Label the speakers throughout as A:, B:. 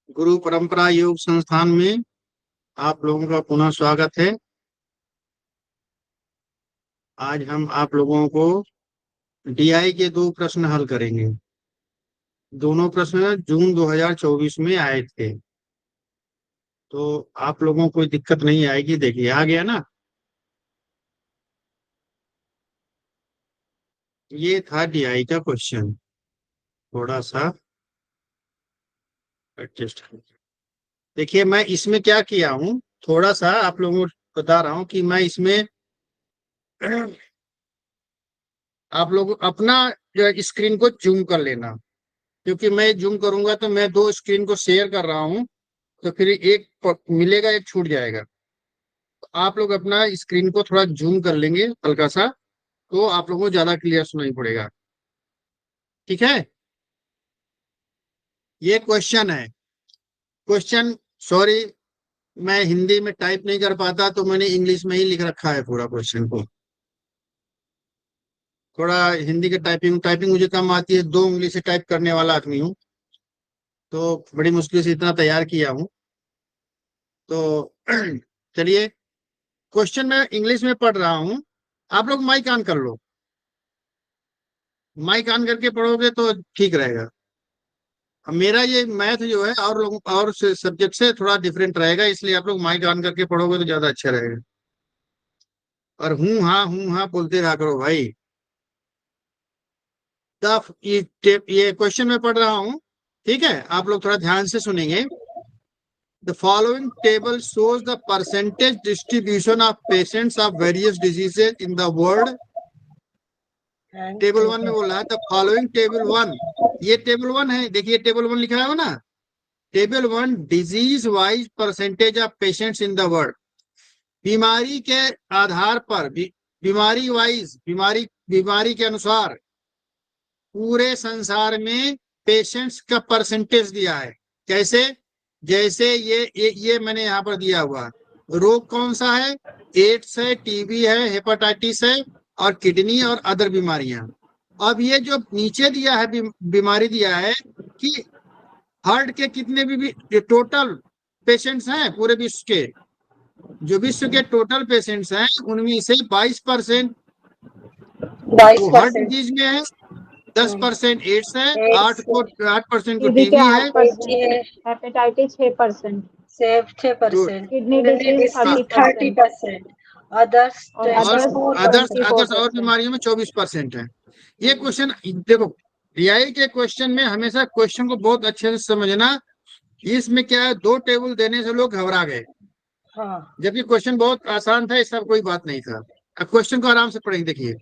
A: गुरु परंपरा योग संस्थान में आप लोगों का पुनः स्वागत है। आज हम आप लोगों को डीआई के दो प्रश्न हल करेंगे। दोनों प्रश्न जून 2024 में आए थे, तो आप लोगों को कोई दिक्कत नहीं आएगी। देखिए आ गया ना। ये था डीआई का क्वेश्चन। थोड़ा सा एडजस्ट। देखिए मैं इसमें क्या किया हूँ, थोड़ा सा आप लोगों को बता रहा हूँ कि मैं इसमें आप लोग अपना स्क्रीन को जूम कर लेना, क्योंकि मैं जूम करूंगा तो मैं दो स्क्रीन को शेयर कर रहा हूं, तो फिर एक मिलेगा, एक छूट जाएगा। तो आप लोग अपना स्क्रीन को थोड़ा जूम कर लेंगे हल्का सा, तो आप लोगों को ज्यादा क्लियर सुनाई पड़ेगा। ठीक है। ये क्वेश्चन है। क्वेश्चन, सॉरी, मैं हिंदी में टाइप नहीं कर पाता, तो मैंने इंग्लिश में ही लिख रखा है पूरा क्वेश्चन को। थोड़ा हिंदी की टाइपिंग टाइपिंग मुझे कम आती है, दो उंगली से टाइप करने वाला आदमी हूँ, तो बड़ी मुश्किल से इतना तैयार किया हूँ। तो चलिए, क्वेश्चन मैं इंग्लिश में पढ़ रहा हूँ। आप लोग माइक ऑन कर लो। माइक ऑन करके पढ़ोगे तो ठीक रहेगा। अब मेरा ये मैथ जो है और लोगों और सब्जेक्ट से थोड़ा डिफरेंट रहेगा, इसलिए आप लोग माइक ऑन करके पढ़ोगे तो ज्यादा अच्छा रहेगा। और हूँ हाँ बोलते रहा करो भाई। ये क्वेश्चन मैं पढ़ रहा हूँ, ठीक है। आप लोग थोड़ा ध्यान से सुनेंगे। The following table shows the percentage distribution of patients of various diseases in the world। Table one में बोला है द फॉलोइंग टेबल वन। ये टेबल वन है, देखिए टेबल वन लिखा है ना। Table one, disease wise percentage of patients in the world. बीमारी के आधार पर, बीमारी वाइज, बीमारी के अनुसार पूरे संसार में पेशेंट्स का परसेंटेज दिया है। कैसे? जैसे ये मैंने यहाँ पर दिया हुआ। रोग कौन सा है? एड्स है, टीबी है, हेपेटाइटिस है, और किडनी और अदर बीमारियां। अब ये जो नीचे दिया है बीमारी दिया है कि हार्ट के कितने भी टोटल पेशेंट्स हैं पूरे विश्व के, जो विश्व के टोटल पेशेंट्स हैं उनमें से 22% हार्ट डिजीज में है, 10% एड्स है, 8% को टीबी है,
B: hepatitis 6%,
C: 6%,
B: kidney disease
C: 30%, others
A: others और बीमारियों में 24% है। ये क्वेश्चन देखो, डीआई के क्वेश्चन में हमेशा क्वेश्चन को बहुत अच्छे से समझना। इसमें क्या है, दो टेबल देने से लोग घबरा गए, जबकि क्वेश्चन बहुत आसान था, इसका कोई बात नहीं था। अब क्वेश्चन को आराम से पढ़ेंगे। देखिए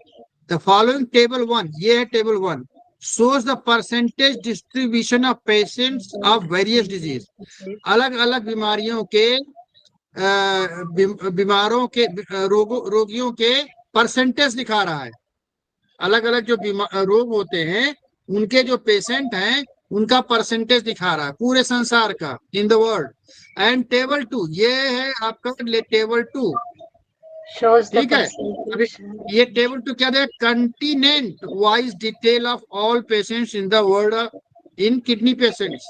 A: द फॉलोइंग टेबल वन, ये है table one, shows the percentage distribution of patients of various disease। अलग अलग बीमारियों के बीमारों के रोगियों के परसेंटेज दिखा रहा है। अलग अलग जो रोग होते हैं उनके जो पेशेंट हैं उनका परसेंटेज दिखा रहा है पूरे संसार का, in the world. And table two, ये है आपका टेबल टू, ठीक है। ये टेबल टू क्या है? Continent wise detail of all patients in the world in kidney patients,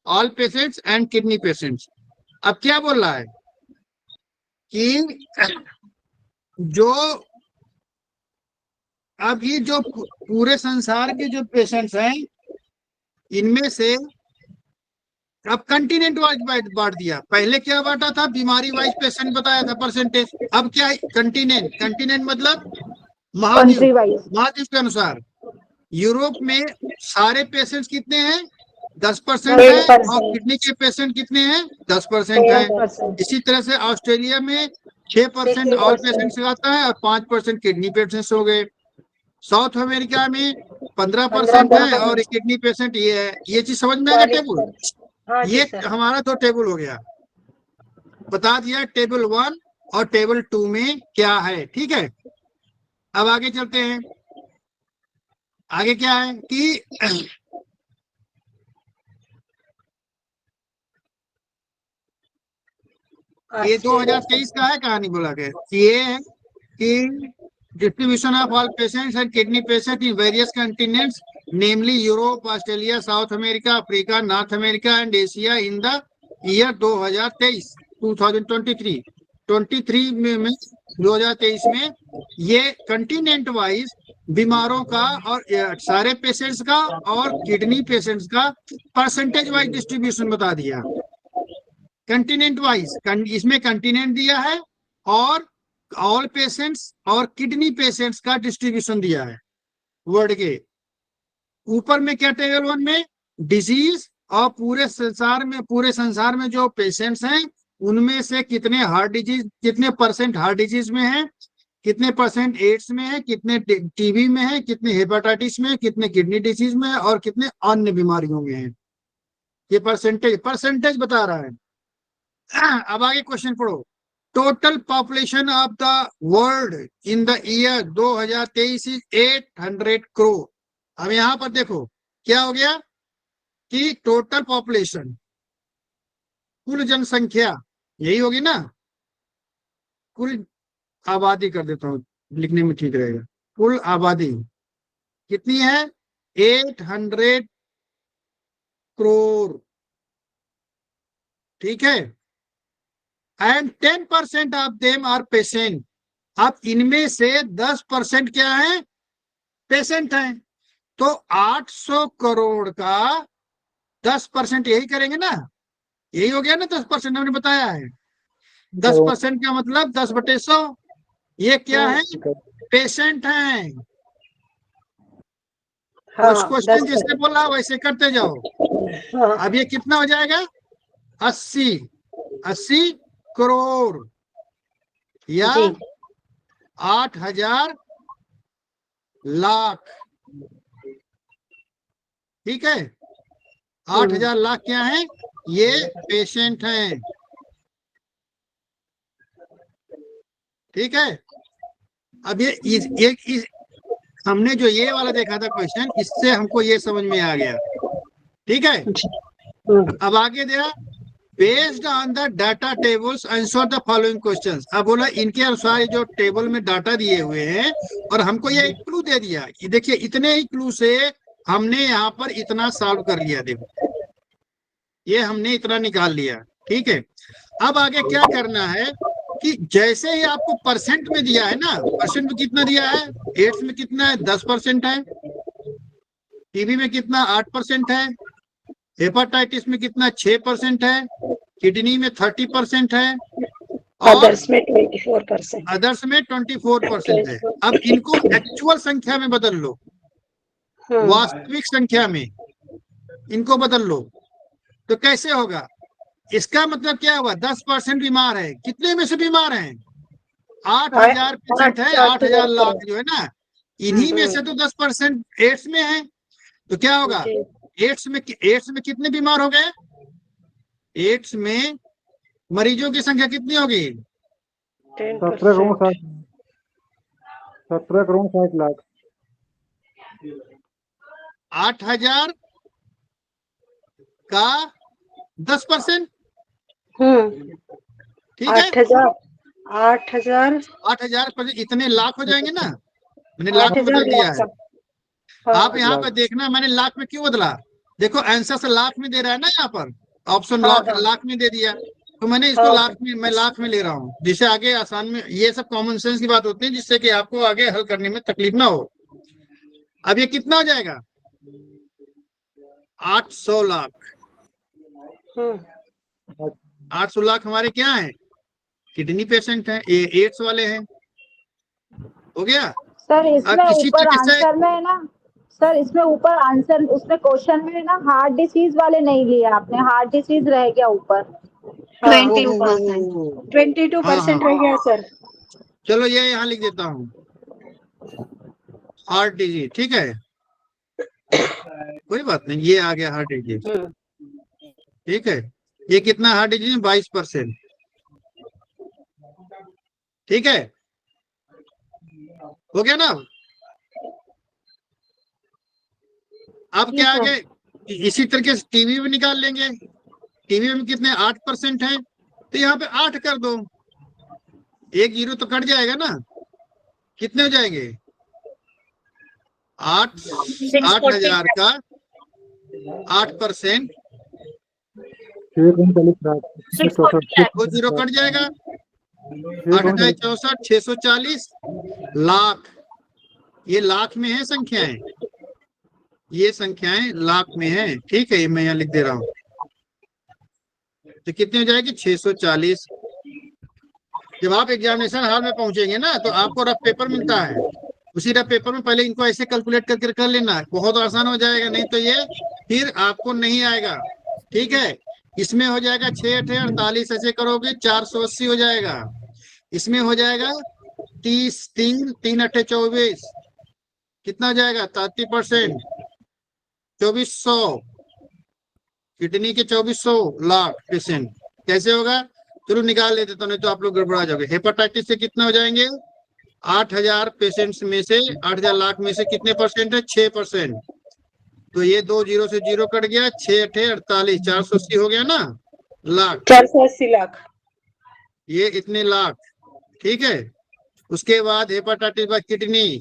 A: all patients and kidney patients. अब क्या बोल रहा है कि जो अब ये जो पूरे संसार के जो पेशेंट्स हैं इनमें से अब कंटिनेंट वाइज बांट दिया। पहले क्या बांटा था? बीमारी वाइज पेशेंट बताया था परसेंटेज। अब क्या है? कंटिनेंट। कंटिनेंट मतलब महाद्वीप, महाद्वीप के अनुसार। यूरोप में सारे पेशेंट्स कितने हैं? 10% है, और किडनी के पेशेंट कितने हैं? 10% है। इसी तरह से ऑस्ट्रेलिया में 6% ऑल पेशेंट्स आता है और 5% किडनी पेशेंट्स हो गए। साउथ अमेरिका में 15% है और किडनी पेशेंट ये है। ये चीज समझ में आ गया टेबल? ये हमारा तो टेबल हो गया, बता दिया टेबल वन और टेबल टू में क्या है, ठीक है। अब आगे चलते हैं। आगे क्या है कि ये 2023 का है, कहानी बोला गया। ये है कि distribution of all patients and kidney patient in various continents namely Europe, Australia, south America, Africa, north America and Asia in the year 2023 2023 में 2023 में ये कंटिनेंट वाइज बीमारों का और सारे पेशेंट्स का और किडनी पेशेंट्स का परसेंटेज वाइज डिस्ट्रीब्यूशन बता दिया। कंटिनेंट वाइज, इसमें कंटिनेंट दिया है और ऑल पेशेंट्स और किडनी पेशेंट्स का डिस्ट्रीब्यूशन दिया है वर्ल्ड के ऊपर में। क्या टेबल 1 में डिजीज और पूरे संसार में जो पेशेंट्स हैं उनमें से कितने हार्ट डिजीज, कितने परसेंट हार्ट डिजीज में है, कितने परसेंट एड्स में है, कितने टीबी में है, कितने हेपेटाइटिस में, कितने किडनी डिजीज में है और कितने अन्य बीमारियों में है। ये परसेंटेज बता रहा है। अब आगे क्वेश्चन पढ़ो। Total population of the world in the year 2023 is 800 crore. अब यहां पर देखो क्या हो गया कि टोटल पॉपुलेशन, कुल जनसंख्या, यही होगी ना, कुल आबादी कर देता हूं, लिखने में ठीक रहेगा। कुल आबादी कितनी है? 800 करोड़, ठीक है। And 10% of them are patient. अब इनमें से 10% क्या है? पेशेंट हैं। तो 800 करोड़ का 10% यही करेंगे ना, यही हो गया ना 10%, हमने बताया है। 10% का मतलब 10/100। ये क्या है? पेशेंट हैं। कुछ क्वेश्चन जैसे बोला वैसे करते जाओ। अब ये कितना हो जाएगा? 80 करोड़ या 8,000 लाख, ठीक है। 8,000 लाख क्या है? ये पेशेंट हैं, ठीक है। अब ये हमने जो ये वाला देखा था क्वेश्चन, इससे हमको ये समझ में आ गया, ठीक है। अब आगे दिया based on the data tables answer the following questions. अब बोला इनके अनुसार जो टेबल में डाटा दिए हुए हैं और हमको ये एक क्लू दे दिया। ये देखिए इतने ही क्लू से हमने यहाँ पर इतना सॉल्व कर लिया। देखो ये हमने इतना निकाल लिया, ठीक है। अब आगे क्या करना है कि जैसे ही आपको परसेंट में दिया है ना, परसेंट में कितना दिया है? एड्स में कितना है? 10% है। टीबी में कितना? 8% है। हेपेटाइटिस में कितना? 6% है। किडनी में 30% है और
C: अदर्स में 24%।
A: अदर्स में 24% है। अब इनको एक्चुअल संख्या में बदल लो, वास्तविक संख्या में इनको बदल लो, तो कैसे होगा? इसका मतलब क्या हुआ? 10% बीमार है। कितने में से बीमार हैं? 8,000 पेशेंट है, 8,000 लाख जो है ना, इन्हीं में से तो 10% एड्स में है। तो क्या होगा? एड्स में कितने बीमार हो गए? एड्स में मरीजों की संख्या कितनी होगी?
D: 17 करोड़ 60 लाख।
A: 8,000 का 10%, ठीक है। 8,000 इतने लाख हो जाएंगे ना, मैंने लाख में बदल दिया है। आप यहाँ पर देखना मैंने लाख में क्यों बदला, देखो आंसर से लाख में दे रहा है ना, यहाँ पर ऑप्शन लाख में दे दिया, तो मैंने इसको मैं लाख में ले रहा हूँ, जिससे आगे आसान में, ये सब कॉमन सेंस की बात होती है, जिससे कि आपको आगे हल करने में तकलीफ ना हो। अब ये कितना हो जाएगा? 800 लाख। 800 लाख हमारे क्या है? किडनी पेशेंट है, एड्स वाले हैं। हो गया
B: सर इसमें
A: किसी
B: ऊपर
A: तरीके से
B: आंसर में है ना, सर इसमें ऊपर आंसर, उसमें क्वेश्चन में है ना, हार्ट डिसीज वाले नहीं लिए आपने, हार्ट डिसीज रह गया ऊपर
C: 22% रह गया सर।
A: चलो ये यहाँ लिख देता हूँ, हार्ट डिजीज, ठीक है, कोई बात नहीं, ये आ गया हार्ट डिजीज, ठीक है। ये कितना हार्ट डिजीज? 22%, ठीक है। हो गया ना? अब क्या आगे इसी तरीके से टीवी में निकाल लेंगे। टीवी में कितने? 8% है, तो यहाँ पे 8 कर दो, 1 जीरो तो कट जाएगा ना, कितने हो जाएंगे? 8,000 का 8%,
D: 640
A: वो जीरो कट जाएगा। 8,64 640 लाख, ये लाख में है संख्याएं, ये संख्याएं लाख में है। ठीक है, ये मैं यहाँ लिख दे रहा हूँ। तो कितने हो जाएगी 640। जब आप एग्जामिनेशन हॉल में पहुंचेंगे ना तो आपको रफ पेपर मिलता है, उसी रफ पेपर में पहले इनको ऐसे कैलकुलेट करके कर लेना, बहुत आसान हो जाएगा, नहीं तो ये फिर आपको नहीं आएगा। ठीक है, इसमें हो जाएगा 6 8 48, ऐसे करोगे 480 हो जाएगा। इसमें हो जाएगा 30 3 3 8 24, कितना हो जाएगा 33%, 2400, किडनी के 2400 लाख पेशेंट। कैसे होगा, चलो निकाल लेते तो, नहीं तो आप लोग गड़बड़ा जाओगे। हेपेटाइटिस से कितना हो जाएंगे, 8,000 पेशेंट्स में से 8,000 लाख में से कितने परसेंट है, 6%। तो ये 2 जीरो से जीरो कट गया, 6 8 48, 480 हो गया ना लाख,
C: 480 लाख।
A: ये इतने लाख। ठीक है, उसके बाद हेपेटाइटिस बाय किडनी,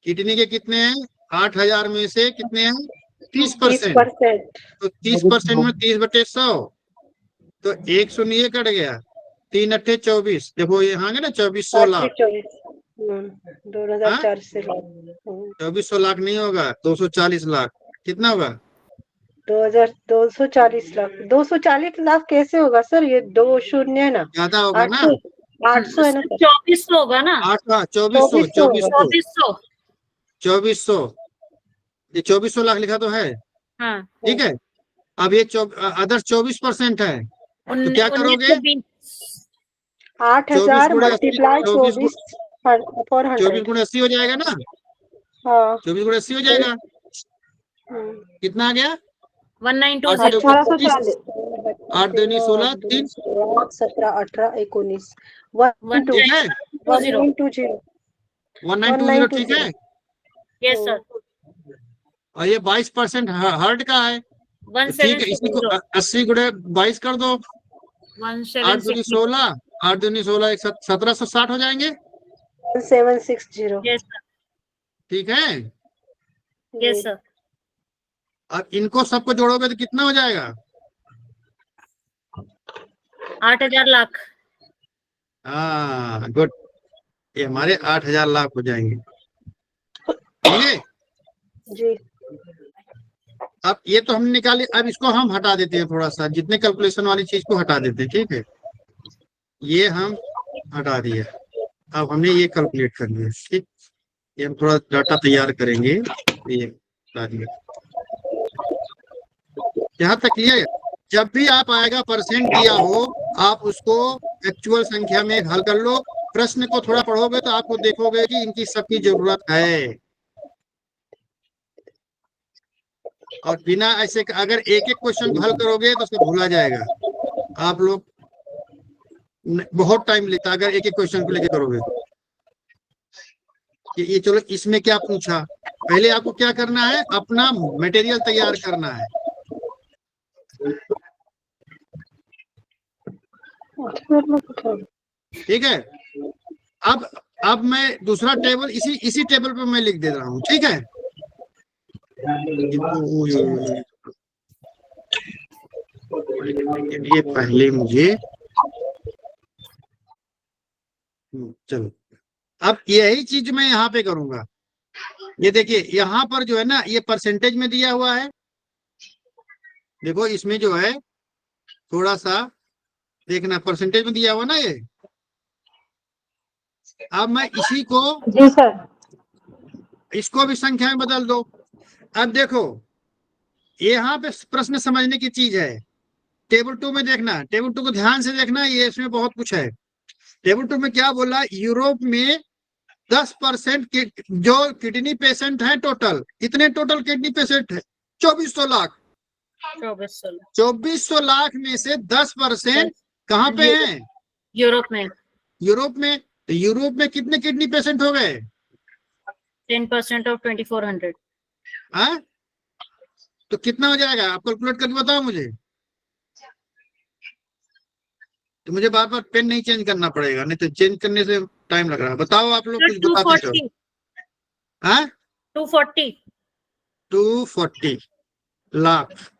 A: किडनी के कितने हैं, 8,000 में से कितने हैं 30%।
C: 30%।
A: तो 30% में 30/100, तो 1 शून्य ये कट गया, 3 8 24, देखो यहाँ ना 2400 लाख।
C: 2400 लाख।
A: 2400 लाख नहीं होगा, 240 लाख। कितना होगा,
C: 240 लाख। 240 लाख कैसे होगा सर, ये 2 शून्य है ना,
A: ज्यादा होगा ना,
C: 800 है ना सर।
D: 2400 होगा ना,
A: 2400
D: 2400।
A: 2400, ये 2400 लाख लिखा तो है।
D: हाँ,
A: ठीक है, अब ये अदर 24% है, तो क्या करोगे,
C: 8,000
A: गुणे
C: मल्टीप्लाई 24 फॉर
A: 24
C: 100।
A: गुणे 80 हो जाएगा ना,
C: हाँ।
A: 24 गुणे 80 हो जाएगा। कितना आ गया,
D: 1920।
B: 1840।
A: 8 दूनी 16 3,
C: 17 18 19
A: ठीक है
C: 1920।
A: 1920, ठीक है।
D: यस सर,
A: और ये 22% हर्ट का है, तो ठीक है, इसी को 80 गुणे 22 कर दो, 8 दूनी 16, 8 दूनी 16 1760 हो जाएंगे।
C: 1760।
D: यस सर,
A: ठीक है,
D: यस सर।
A: अब इनको सबको जोड़ोगे तो कितना हो जाएगा,
D: 8,000 लाख।
A: हाँ गुड, ये हमारे 8,000 लाख हो जाएंगे। ठीक है,
C: जी।
A: अब ये तो हमने निकाले, अब इसको हम हटा देते हैं, थोड़ा सा जितने कैलकुलेशन वाली चीज को हटा देते हैं। ठीक है, ये हम हटा दिए, अब हमने ये कैलकुलेट कर लिया। ठीक, ये हम थोड़ा डाटा तैयार करेंगे, ये हटा दिया। यहाँ तक क्लियर है। जब भी आप आएगा परसेंट दिया हो, आप उसको एक्चुअल संख्या में हल कर लो। प्रश्न को थोड़ा पढ़ोगे तो आपको देखोगे कि इनकी सबकी जरूरत है, और बिना ऐसे अगर एक एक क्वेश्चन हल करोगे तो उसको भूला जाएगा। आप लोग बहुत टाइम लेता अगर एक एक क्वेश्चन को लेके करोगे कि ये चलो इसमें क्या पूछा। पहले आपको क्या करना है, अपना मटेरियल तैयार करना है। ठीक है, अब मैं दूसरा टेबल इसी टेबल पे मैं लिख दे रहा हूँ। ठीक है, ये पहले मुझे चलो, अब यही चीज मैं यहाँ पे करूंगा। ये देखिए यहाँ पर जो है ना, ये परसेंटेज में दिया हुआ है। देखो इसमें जो है थोड़ा सा देखना, परसेंटेज में दिया हुआ ना ये। अब मैं इसी को,
B: जी सर,
A: इसको भी संख्या में बदल दो। अब देखो यहाँ पे प्रश्न समझने की चीज है। टेबल 2 में देखना, टेबल 2 को ध्यान से देखना, ये इसमें बहुत कुछ है। टेबल 2 में क्या बोला, यूरोप में 10% जो किडनी पेशेंट है, टोटल कितने टोटल किडनी पेशेंट है, 2400 लाख। 2400 लाख में से 10% कहाँ पे हैं,
D: यूरोप में।
A: यूरोप में। तो यूरोप में कितने किडनी पेशेंट हो गए,
D: 10% ऑफ 2400।
A: हाँ, तो कितना हो जाएगा, आप कैलकुलेट करके बताओ मुझे। तो मुझे बार बार पेन नहीं चेंज करना पड़ेगा, नहीं तो चेंज करने से टाइम लग रहा है। बताओ आप लोग कुछ बताते हो। हाँ
D: 240।
A: 240 लाख,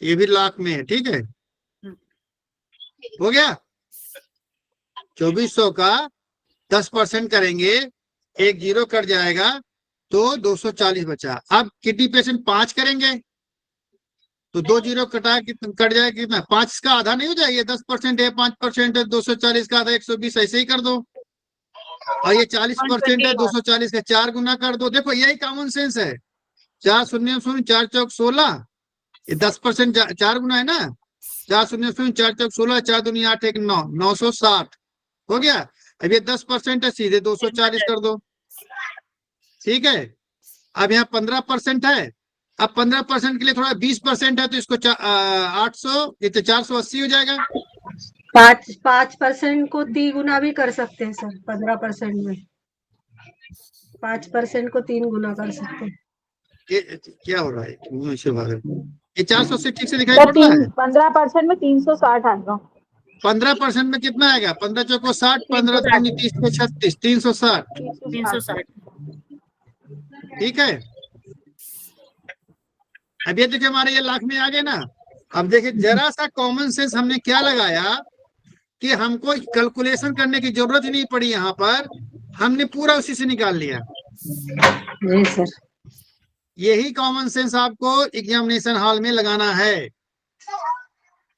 A: ये भी लाख में है, ठीक है। हो गया। 2400 का 10% करेंगे, एक जीरो कट जाएगा तो 240 बचा। अब किडनी पेशेंट 5 करेंगे तो 2 जीरो कटा कट जाएगा कितना, 5 का आधा नहीं हो जाएगा, 10% है, 5% है, 240 का आधा 120, ऐसे ही कर दो। और ये 40% है, 240 का 4 गुना कर दो। देखो यही कॉमन सेंस है। 4 शून्य शून्य 4 चौक 16, ये 10% 4 गुना है ना। 4 शून्य शून्य 4 चौक 16, 4 दूनी 8 1 9, 960 हो गया। अब ये 10% है, सीधे 240 कर दो, ठीक है। अब यहाँ 15% है, अब 15% के लिए थोड़ा 20% है तो इसको 800, ये तो 480 हो जाएगा।
C: 5% को 3 गुना भी कर सकते हैं सर। 15% में 5% को 3 गुना कर सकते हैं।
A: ये क्या हो रहा है, मुंह से भाग रहा है। ये 480 ठीक से दिखाई
B: सर
A: पड़ रहा है।
B: 15% में 360 आएगा।
A: 15% में कितना आएगा, 15 चौको 60, 15 दूनी 30 में 36, 360,
D: 360।
A: ठीक है। अब ये देखिए हमारे ये लाख में आ गए ना। अब देखिए जरा सा कॉमन सेंस हमने क्या लगाया कि हमको कैलकुलेशन करने की जरूरत ही नहीं पड़ी, यहाँ पर हमने पूरा उसी से निकाल लिया।
C: जी सर।
A: यही कॉमन सेंस आपको एग्जामिनेशन हॉल में लगाना है,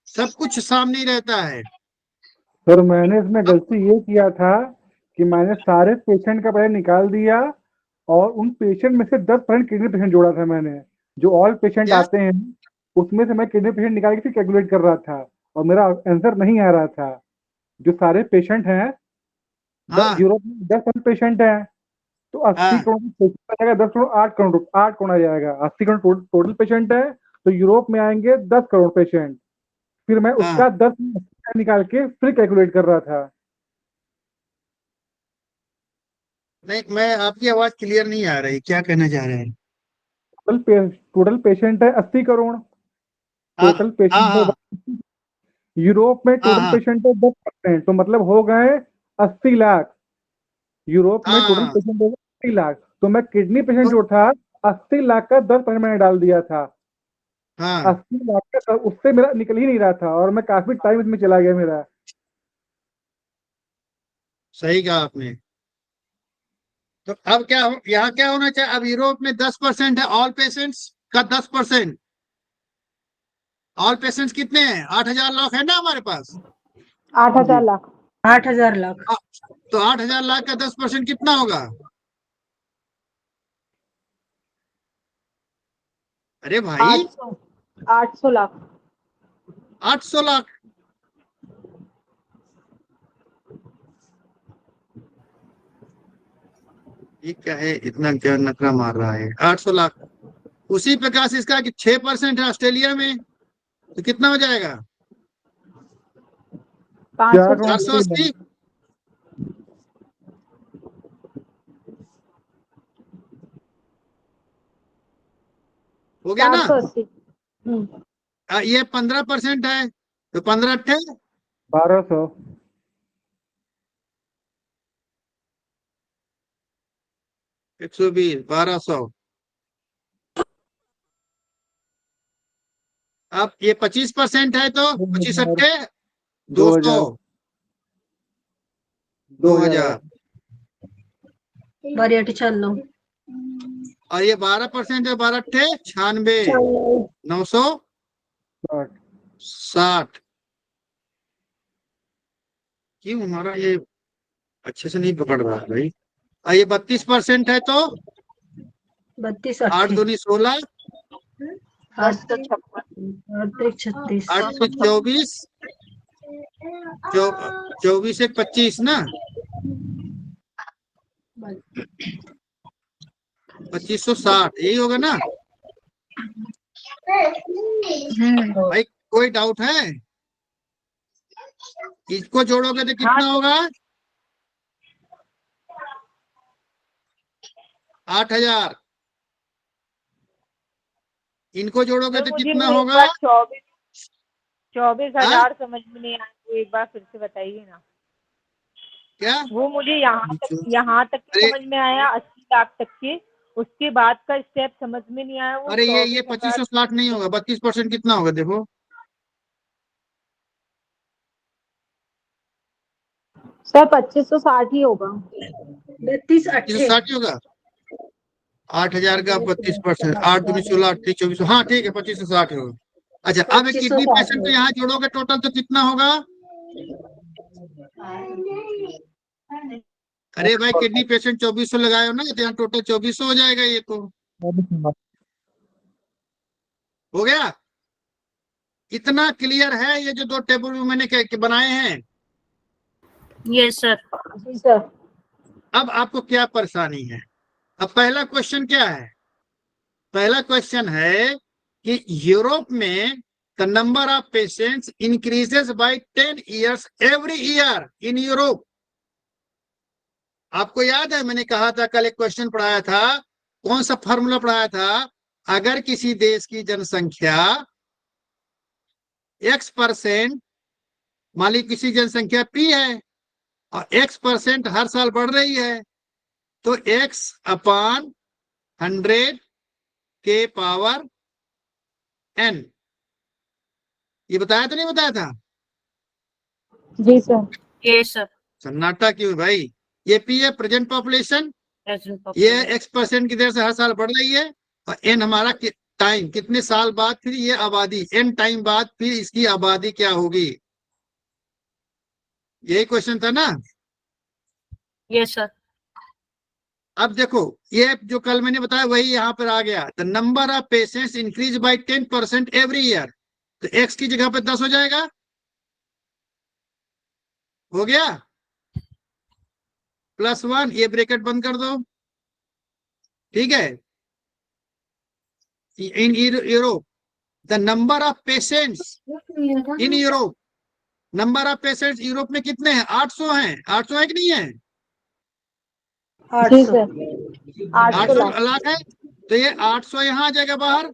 A: सब कुछ सामने ही रहता है।
E: सर मैंने इसमें गलती ये किया था कि मैंने सारे पेशेंट का पहले निकाल दिया और उन पेशेंट में से 10% किडनी पेशेंट जोड़ा था मैंने। जो ऑल पेशेंट
A: क्या?
E: आते हैं उसमें से मैं किडनी पेशेंट निकाल के फिर कैलकुलेट कर रहा था और मेरा आंसर नहीं आ रहा था। जो सारे पेशेंट हैं
A: हाँ
E: यूरोप में 10 पेशेंट हैं तो 80
A: हाँ
E: करोड़ पेशेंट आ जाएगा। 10 करोड़ 8 करोड़ आ जाएगा। 80 करोड़ टोटल पेशेंट है तो यूरोप में आएंगे 10 करोड़ पेशेंट। फिर मैं
A: हाँ।
E: उसका 10 निकाल के फिर कैलकुलेट कर रहा था।
A: नहीं, मैं आपकी आवाज क्लियर नहीं आ रही, क्या कहना चाह रहे हैं।
E: टोटल पेशेंट है 80 करोड़।
A: हाँ
E: टोटल
A: हाँ
E: पेशेंट है
A: हाँ
E: यूरोप में
A: हाँ
E: टोटल
A: हाँ
E: पेशेंट है 10%, तो मतलब हो गए 80 लाख। यूरोप में टोटल
A: हाँ
E: पेशेंट है 80 लाख, तो मैं किडनी पेशेंट
A: तो-
E: जो था 80 लाख का 10% मैंने डाल दिया था।
A: हाँ
E: 80 लाख का उससे मेरा निकल ही नहीं रहा था और मैं काफी टाइम इसमें चला गया मेरा।
A: सही कहा आपने। तो अब क्या हो, यहाँ क्या होना चाहिए, अब यूरोप में 10% है ऑल पेशेंट्स का 10%। ऑल पेशेंट्स कितने हैं, 8,000 लाख है ना हमारे पास।
B: 8,000 लाख।
C: 8,000 लाख।
A: आ- तो 8,000 लाख का 10% कितना होगा। अरे भाई
B: 800 लाख।
A: 800 लाख। ये क्या है, इतना क्या नखरा मार रहा है, 800 लाख। उसी प्रकार से इसका कि 6% है ऑस्ट्रेलिया में, तो कितना हो जाएगा,
E: 4
B: 500
E: करोड़
A: 480। हो गया ना।
B: 480।
A: ये 15% है तो 15 अट्ठे
E: 1200।
A: 120, 1200। अब ये 25% है तो 25 अट्ठे 200,
E: 2000
A: 2000।
C: variety चलो।
A: और ये 12% है, 12 अट्ठे 96, 960। क्यों हमारा ये अच्छे से नहीं पकड़ रहा है भाई। और ये 32% है तो
C: 32
A: 8
C: 8
A: दूनी 16,
C: 8 36
A: 8 से 24, 24 एक 25 ना, 2560 यही होगा ना भाई। कोई डाउट है, इसको जोड़ोगे तो कितना होगा, 8,000। इनको जोड़ोगे तो कितना होगा,
F: 24,000 समझ में नहीं आया, तो एक बार फिर से बताइए ना।
A: क्या।
F: वो मुझे यहाँ तक की
A: अरे
F: समझ में आया, 80 लाख तक की। उसके बाद का स्टेप समझ में नहीं आया। वो
A: अरे ये
F: 24,000
A: 2560 नहीं होगा, 32% कितना होगा देखो,
B: सर 2560 ही होगा।
C: 32
A: 60 ही होगा। 8000 का 32%, 8 दूनी 16, 8 24, हाँ ठीक है 2560 होगा। अच्छा अब एक किडनी
C: 2560
A: पेशेंट तो यहाँ जोड़ोगे टोटल तो कितना होगा? अरे भाई किडनी पेशेंट 2400 लगाए हो ना, तो यहाँ टोटल 2400 हो जाएगा ये तो। हो गया? इतना क्लियर है ये जो दो टेबल मैंने बनाए हैं?
D: Yes sir.
B: जी सर।
A: अब आपको क्या परेशानी है? अब पहला क्वेश्चन क्या है? पहला क्वेश्चन है कि यूरोप में the number of patients increases by 10 years every year in Europe. आपको याद है मैंने कहा था, कल एक क्वेश्चन पढ़ाया था, कौन सा फॉर्मूला पढ़ाया था? अगर किसी देश की जनसंख्या x%, मान ली किसी जनसंख्या p है और x% हर साल बढ़ रही है, तो x/100 के पावर n। ये बताया तो नहीं बताया था?
B: जी सर।
D: Yes sir.
A: सन्नाटा क्यों भाई? ये p है प्रेजेंट पॉपुलेशन, ये x% की दर से हर साल बढ़ रही है, और n हमारा टाइम, कितने साल बाद फिर ये आबादी, n टाइम बाद फिर इसकी आबादी क्या होगी। यही क्वेश्चन था ना?
D: Yes sir.
A: अब देखो ये जो कल मैंने बताया वही यहाँ पर आ गया, the number of patients increase by 10% every year, तो x की जगह पे 10 हो जाएगा। हो गया? +1, ये ब्रैकेट बंद कर दो, ठीक है। In Europe the number of patients in Europe, number of patients Europe में कितने हैं? 800 हैं। 800 है कि नहीं है?
B: जी
C: 800
B: सर। 800
A: 800
B: लाख।
A: लाख है, तो ये 800 यहाँ आ जाएगा बाहर,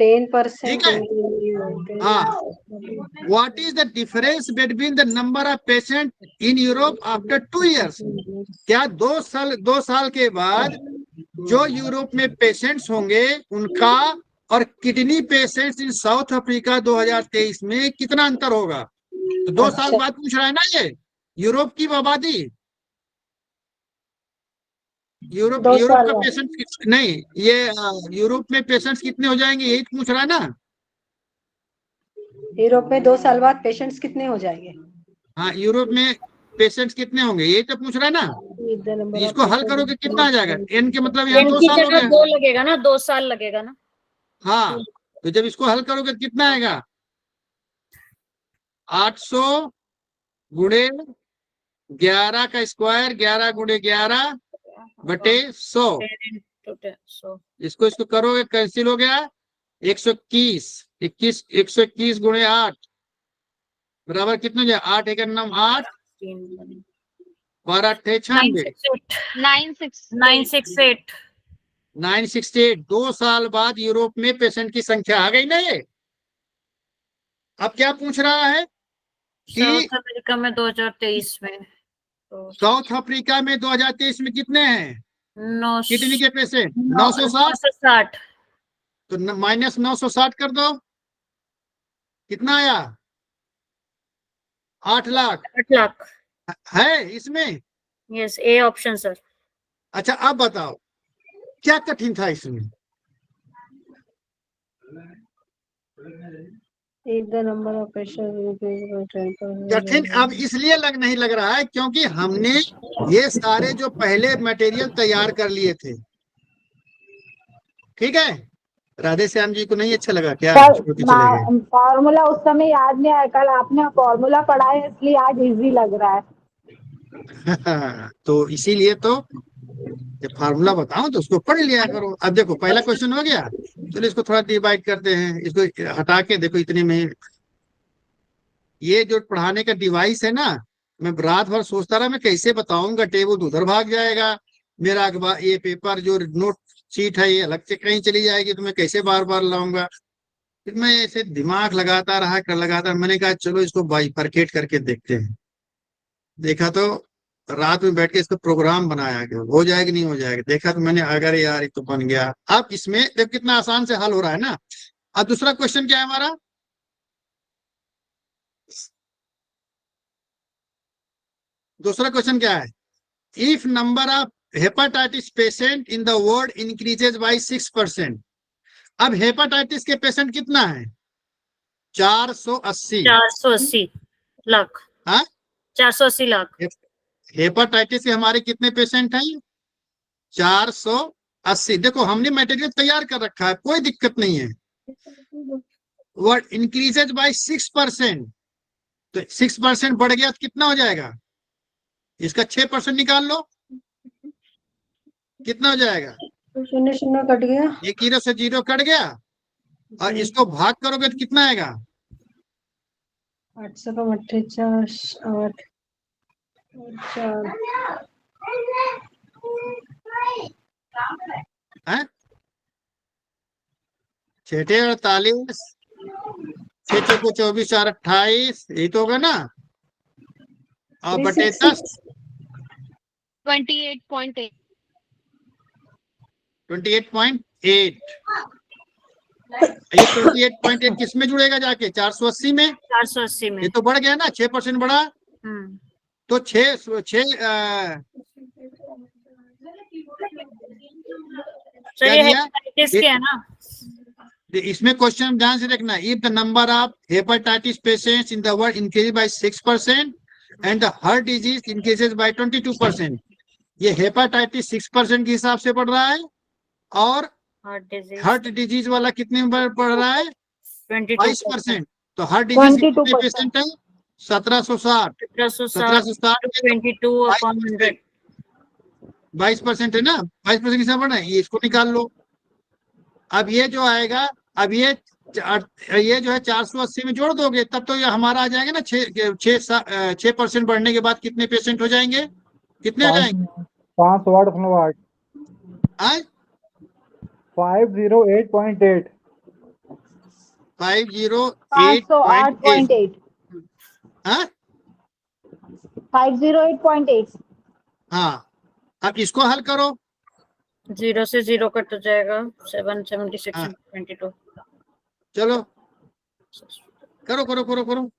C: 10%
A: ठीक है। हाँ, what is the difference between the number of patient in Europe after 2 years? क्या 2 साल के बाद जो यूरोप में पेशेंट्स होंगे उनका और kidney patients in south Africa 2023 में कितना अंतर होगा? तो 2 साल बाद पूछ रहा है ना ये यूरोप की आबादी। यूरोप का पेशेंट नहीं, ये यूरोप में पेशेंट्स कितने हो जाएंगे यही तो पूछ रहा है ना।
C: यूरोप में 2 साल बाद पेशेंट्स कितने हो जाएंगे?
A: हाँ, यूरोप में पेशेंट्स कितने होंगे यही तो पूछ रहा है ना। इसको हल करोगे कितना आ जाएगा? n के मतलब यहाँ
D: n
A: 2
D: की
A: साल हो
D: जगह
A: गया।
D: 2 लगेगा ना, 2 साल लगेगा ना।
A: हाँ, तो जब इसको हल करोगे कितना आएगा? 800 गुणे 11 का स्क्वायर, 11 गुणे 11 बटे 100।
D: 10 into 10, so
A: इसको करोगे कैंसिल हो गया, 121 गुणे 8 बराबर कितना हो जाए? 8 एक 9 8, 12 96,
D: 968।
A: 968। 2 साल बाद यूरोप में पेशेंट की संख्या आ गई ना ये। अब क्या पूछ रहा है कि
D: साउथ अमेरिका में 2023 में तो
A: साउथ अफ्रीका में 2023 में कितने हैं
D: 9
A: किडनी के पेशेंट? 960।
D: 960।
A: तो माइनस 960 कर दो, कितना आया? 8 लाख
D: 8 लाख।
A: है इसमें।
D: Yes, A option sir.
A: अच्छा अब बताओ क्या कठिन था इसमें?
C: नंबर ऑफ
A: कठिन अब इसलिए नहीं लग रहा है क्योंकि हमने ये सारे जो पहले मटेरियल तैयार कर लिए थे, ठीक है। राधे श्याम जी को नहीं अच्छा लगा क्या?
B: सर
A: छोड़ के चले गए।
B: फॉर्मूला उस समय याद नहीं आया, कल आपने फॉर्मूला पढ़ा है इसलिए आज इजी लग रहा है।
A: तो इसीलिए तो जब फार्मूला बताऊं तो उसको पढ़ लिया करो। अब देखो पहला क्वेश्चन हो गया, चलो इसको थोड़ा डिवाइड करते हैं, इसको हटा के देखो इतने में। ये जो पढ़ाने का डिवाइस है ना, मैं रात भर सोचता रहा मैं कैसे बताऊंगा, टेबल उधर भाग जाएगा, मेरा अखबार ये पेपर जो नोट शीट है ये अलग से कहीं चली जाएगी, तो मैं कैसे बार बार लाऊंगा। फिर मैं ऐसे दिमाग लगाता रहा मैंने कहा चलो इसको बाइफरकेट करके देखते हैं। देखा तो रात में बैठ के इसका प्रोग्राम बनाया गया, हो जाएगा नहीं हो जाएगा, देखा तो मैंने, अगर यार ये तो बन गया। अब इसमें देखो कितना आसान से हल हो रहा है ना। अब दूसरा क्वेश्चन क्या है हमारा, दूसरा क्वेश्चन क्या है, if number of hepatitis patient in the world increases by 6%। अब हेपाटाइटिस के पेशेंट कितना है, 480।
D: 480 लाख।
A: हाँ?
D: 480 लाख।
A: हेपाटाइटिस के हमारे कितने पेशेंट हैं, 480। देखो हमने मटेरियल तैयार कर रखा है, कोई दिक्कत नहीं है। वर्ड इंक्रीजेज बाय 6%, तो 6% बढ़ गया तो कितना हो जाएगा, इसका 6% निकाल लो, कितना हो जाएगा,
C: 0 कट गया।
A: एक 0 से 0 कट गया, और इसको भाग करोगे तो कितना आएगा,
C: 8 से 48 8 4
A: है 6 48, 6 चौको 24 और 28, यही तो होगा ना, और बटे 10
G: 28.8
A: 28.8। ये 28.8 किस में जुड़ेगा जाके, 480 में।
D: 480 में।
A: ये तो बढ़ गया ना, 6% बढ़ा, तो 6
D: सर
A: क्या
D: ये
A: दिया?
D: हेपेटाइटिस के है ना।
A: इसमें क्वेश्चन ध्यान से देखना, if the number of hepatitis patients in the world increase by 6% and the heart disease increases by 22%। ये हेपेटाइटिस 6% के हिसाब से बढ़ रहा है, और हार्ट डिजीज वाला कितने में बढ़ रहा है, 22%। तो हार्ट डिजीज कितने
B: 22%।
A: पेशेंट है, 1760।
D: 22/100।
A: 22% है ना, 22% कितना बढ़ा है, ये इसको निकाल लो। अब ये जो आएगा, अब ये जो है 480 में जोड़ दोगे, तब तो ये हमारा आ जाएगा ना, 6% बढ़ने के बाद कितने पेशेंट हो जाएंगे, कितने हो जाएंगे,
E: 508.8
A: आज
E: 508.8
A: 508.8।
B: 508.8
A: हाँ
B: 508.8।
A: हाँ, अब इसको हल करो,
D: 0 से 0 कट जाएगा, 776
A: हाँ।
D: 22।
A: चलो करो करो करो करो,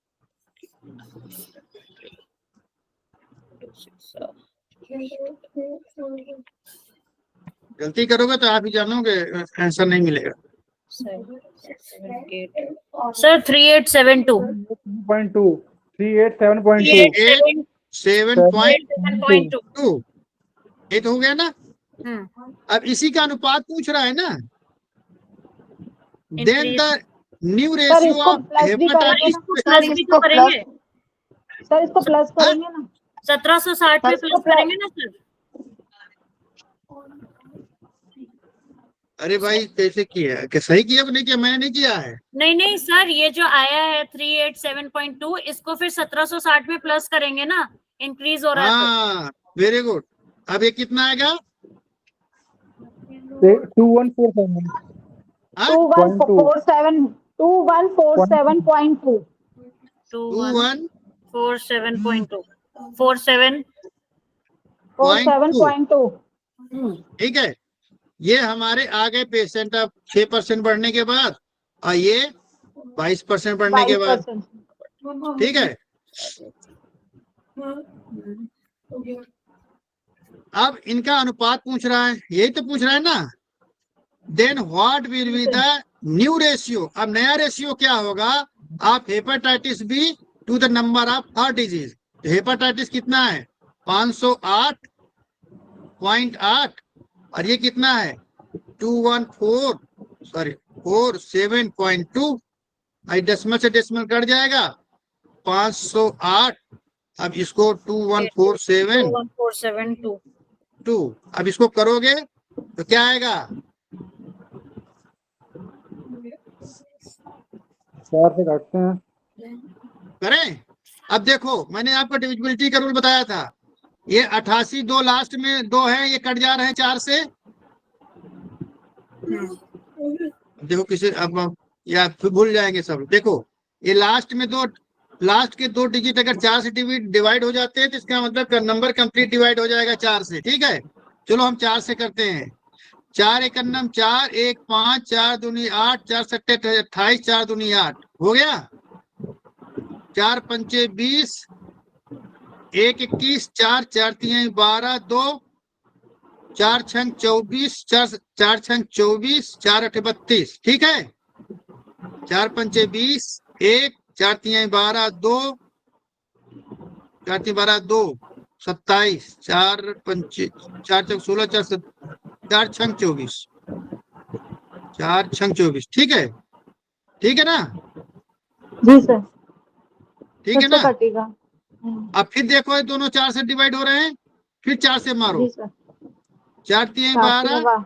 A: गलती करोगे तो आप ही जानोगे, आंसर नहीं मिलेगा।
D: सर 3872।
E: 3.2 387.2
A: 7.2, ये तो हो गया ना। अब इसी का अनुपात पूछ रहा है ना, देन द न्यू रेशियो
B: इसको
A: ऑफ
B: प्लस भी करेंगे
A: हेपेटाइटिस।
B: ना
D: प्लस भी तो करेंगे
B: सर, इसको प्लस करेंगे ना
D: 1760 में प्लस करेंगे ना सर।
A: अरे भाई कैसे किया, कि सही किया कि नहीं किया, मैंने नहीं किया है।
D: नहीं सर, ये जो आया है 387.2, इसको फिर 1760 में प्लस करेंगे ना, इंक्रीज हो रहा है तो।
A: हाँ वेरी गुड। अब ये कितना आएगा,
E: 2147
A: हाँ?
B: 2147 2147.2
D: 2147.2 47.
B: 47.2।
A: ठीक है, ये हमारे आ गए पेशेंट अब 6% बढ़ने के बाद, और ये 22% बढ़ने के बाद।
B: 22%।
A: ठीक है, अब इनका अनुपात पूछ रहा है, यही तो पूछ रहा है ना। Then what will be the new ratio. अब नया रेशियो क्या होगा, आप hepatitis B to the number of heart disease. तो हेपेटाइटिस कितना है, 508.8, और ये कितना है 47.2। डेसिमल से डेसिमल कट जाएगा, 508। अब इसको 21472। अब इसको करोगे तो क्या आएगा,
E: 4 से काटते हैं।
A: करें। अब देखो मैंने आपको डिविजिबिलिटी का रूल बताया था, ये 88 2 लास्ट में 2 है, ये कट जा रहे हैं 4 से। देखो किसी अब या फिर भूल जाएंगे सब, देखो ये लास्ट में 2 लास्ट के 2 डिजिट अगर 4 से डिवाइड हो जाते हैं तो इसका मतलब नंबर कंप्लीट डिवाइड हो जाएगा 4 से। ठीक है, चलो हम 4 से करते हैं। 4 एकन्नम 4, 1 5, 4 दूनी 8, 4 सट्टे 28, 4 दूनी 8 हो गया। 4 पंचे 20, 1 21, 4 4 3 12, 2 4 छंग 24, 4 छंग 24, 4 8 32। ठीक है, 4 पंचे 20, 1 4 3 12, 2 4 3 12, 2 27, 4 पंचे 4 चौक 16, 4 छंग 24, 4 छंग 24। ठीक है, ठीक है ना,
B: जी सर।
A: ठीक है
B: फिर
A: ना।
B: से कटेगा।
A: अब फिर देखो ये दोनों 4 से डिवाइड हो रहे हैं, फिर 4 से मारो।
B: जी सर।
A: 4 3 12,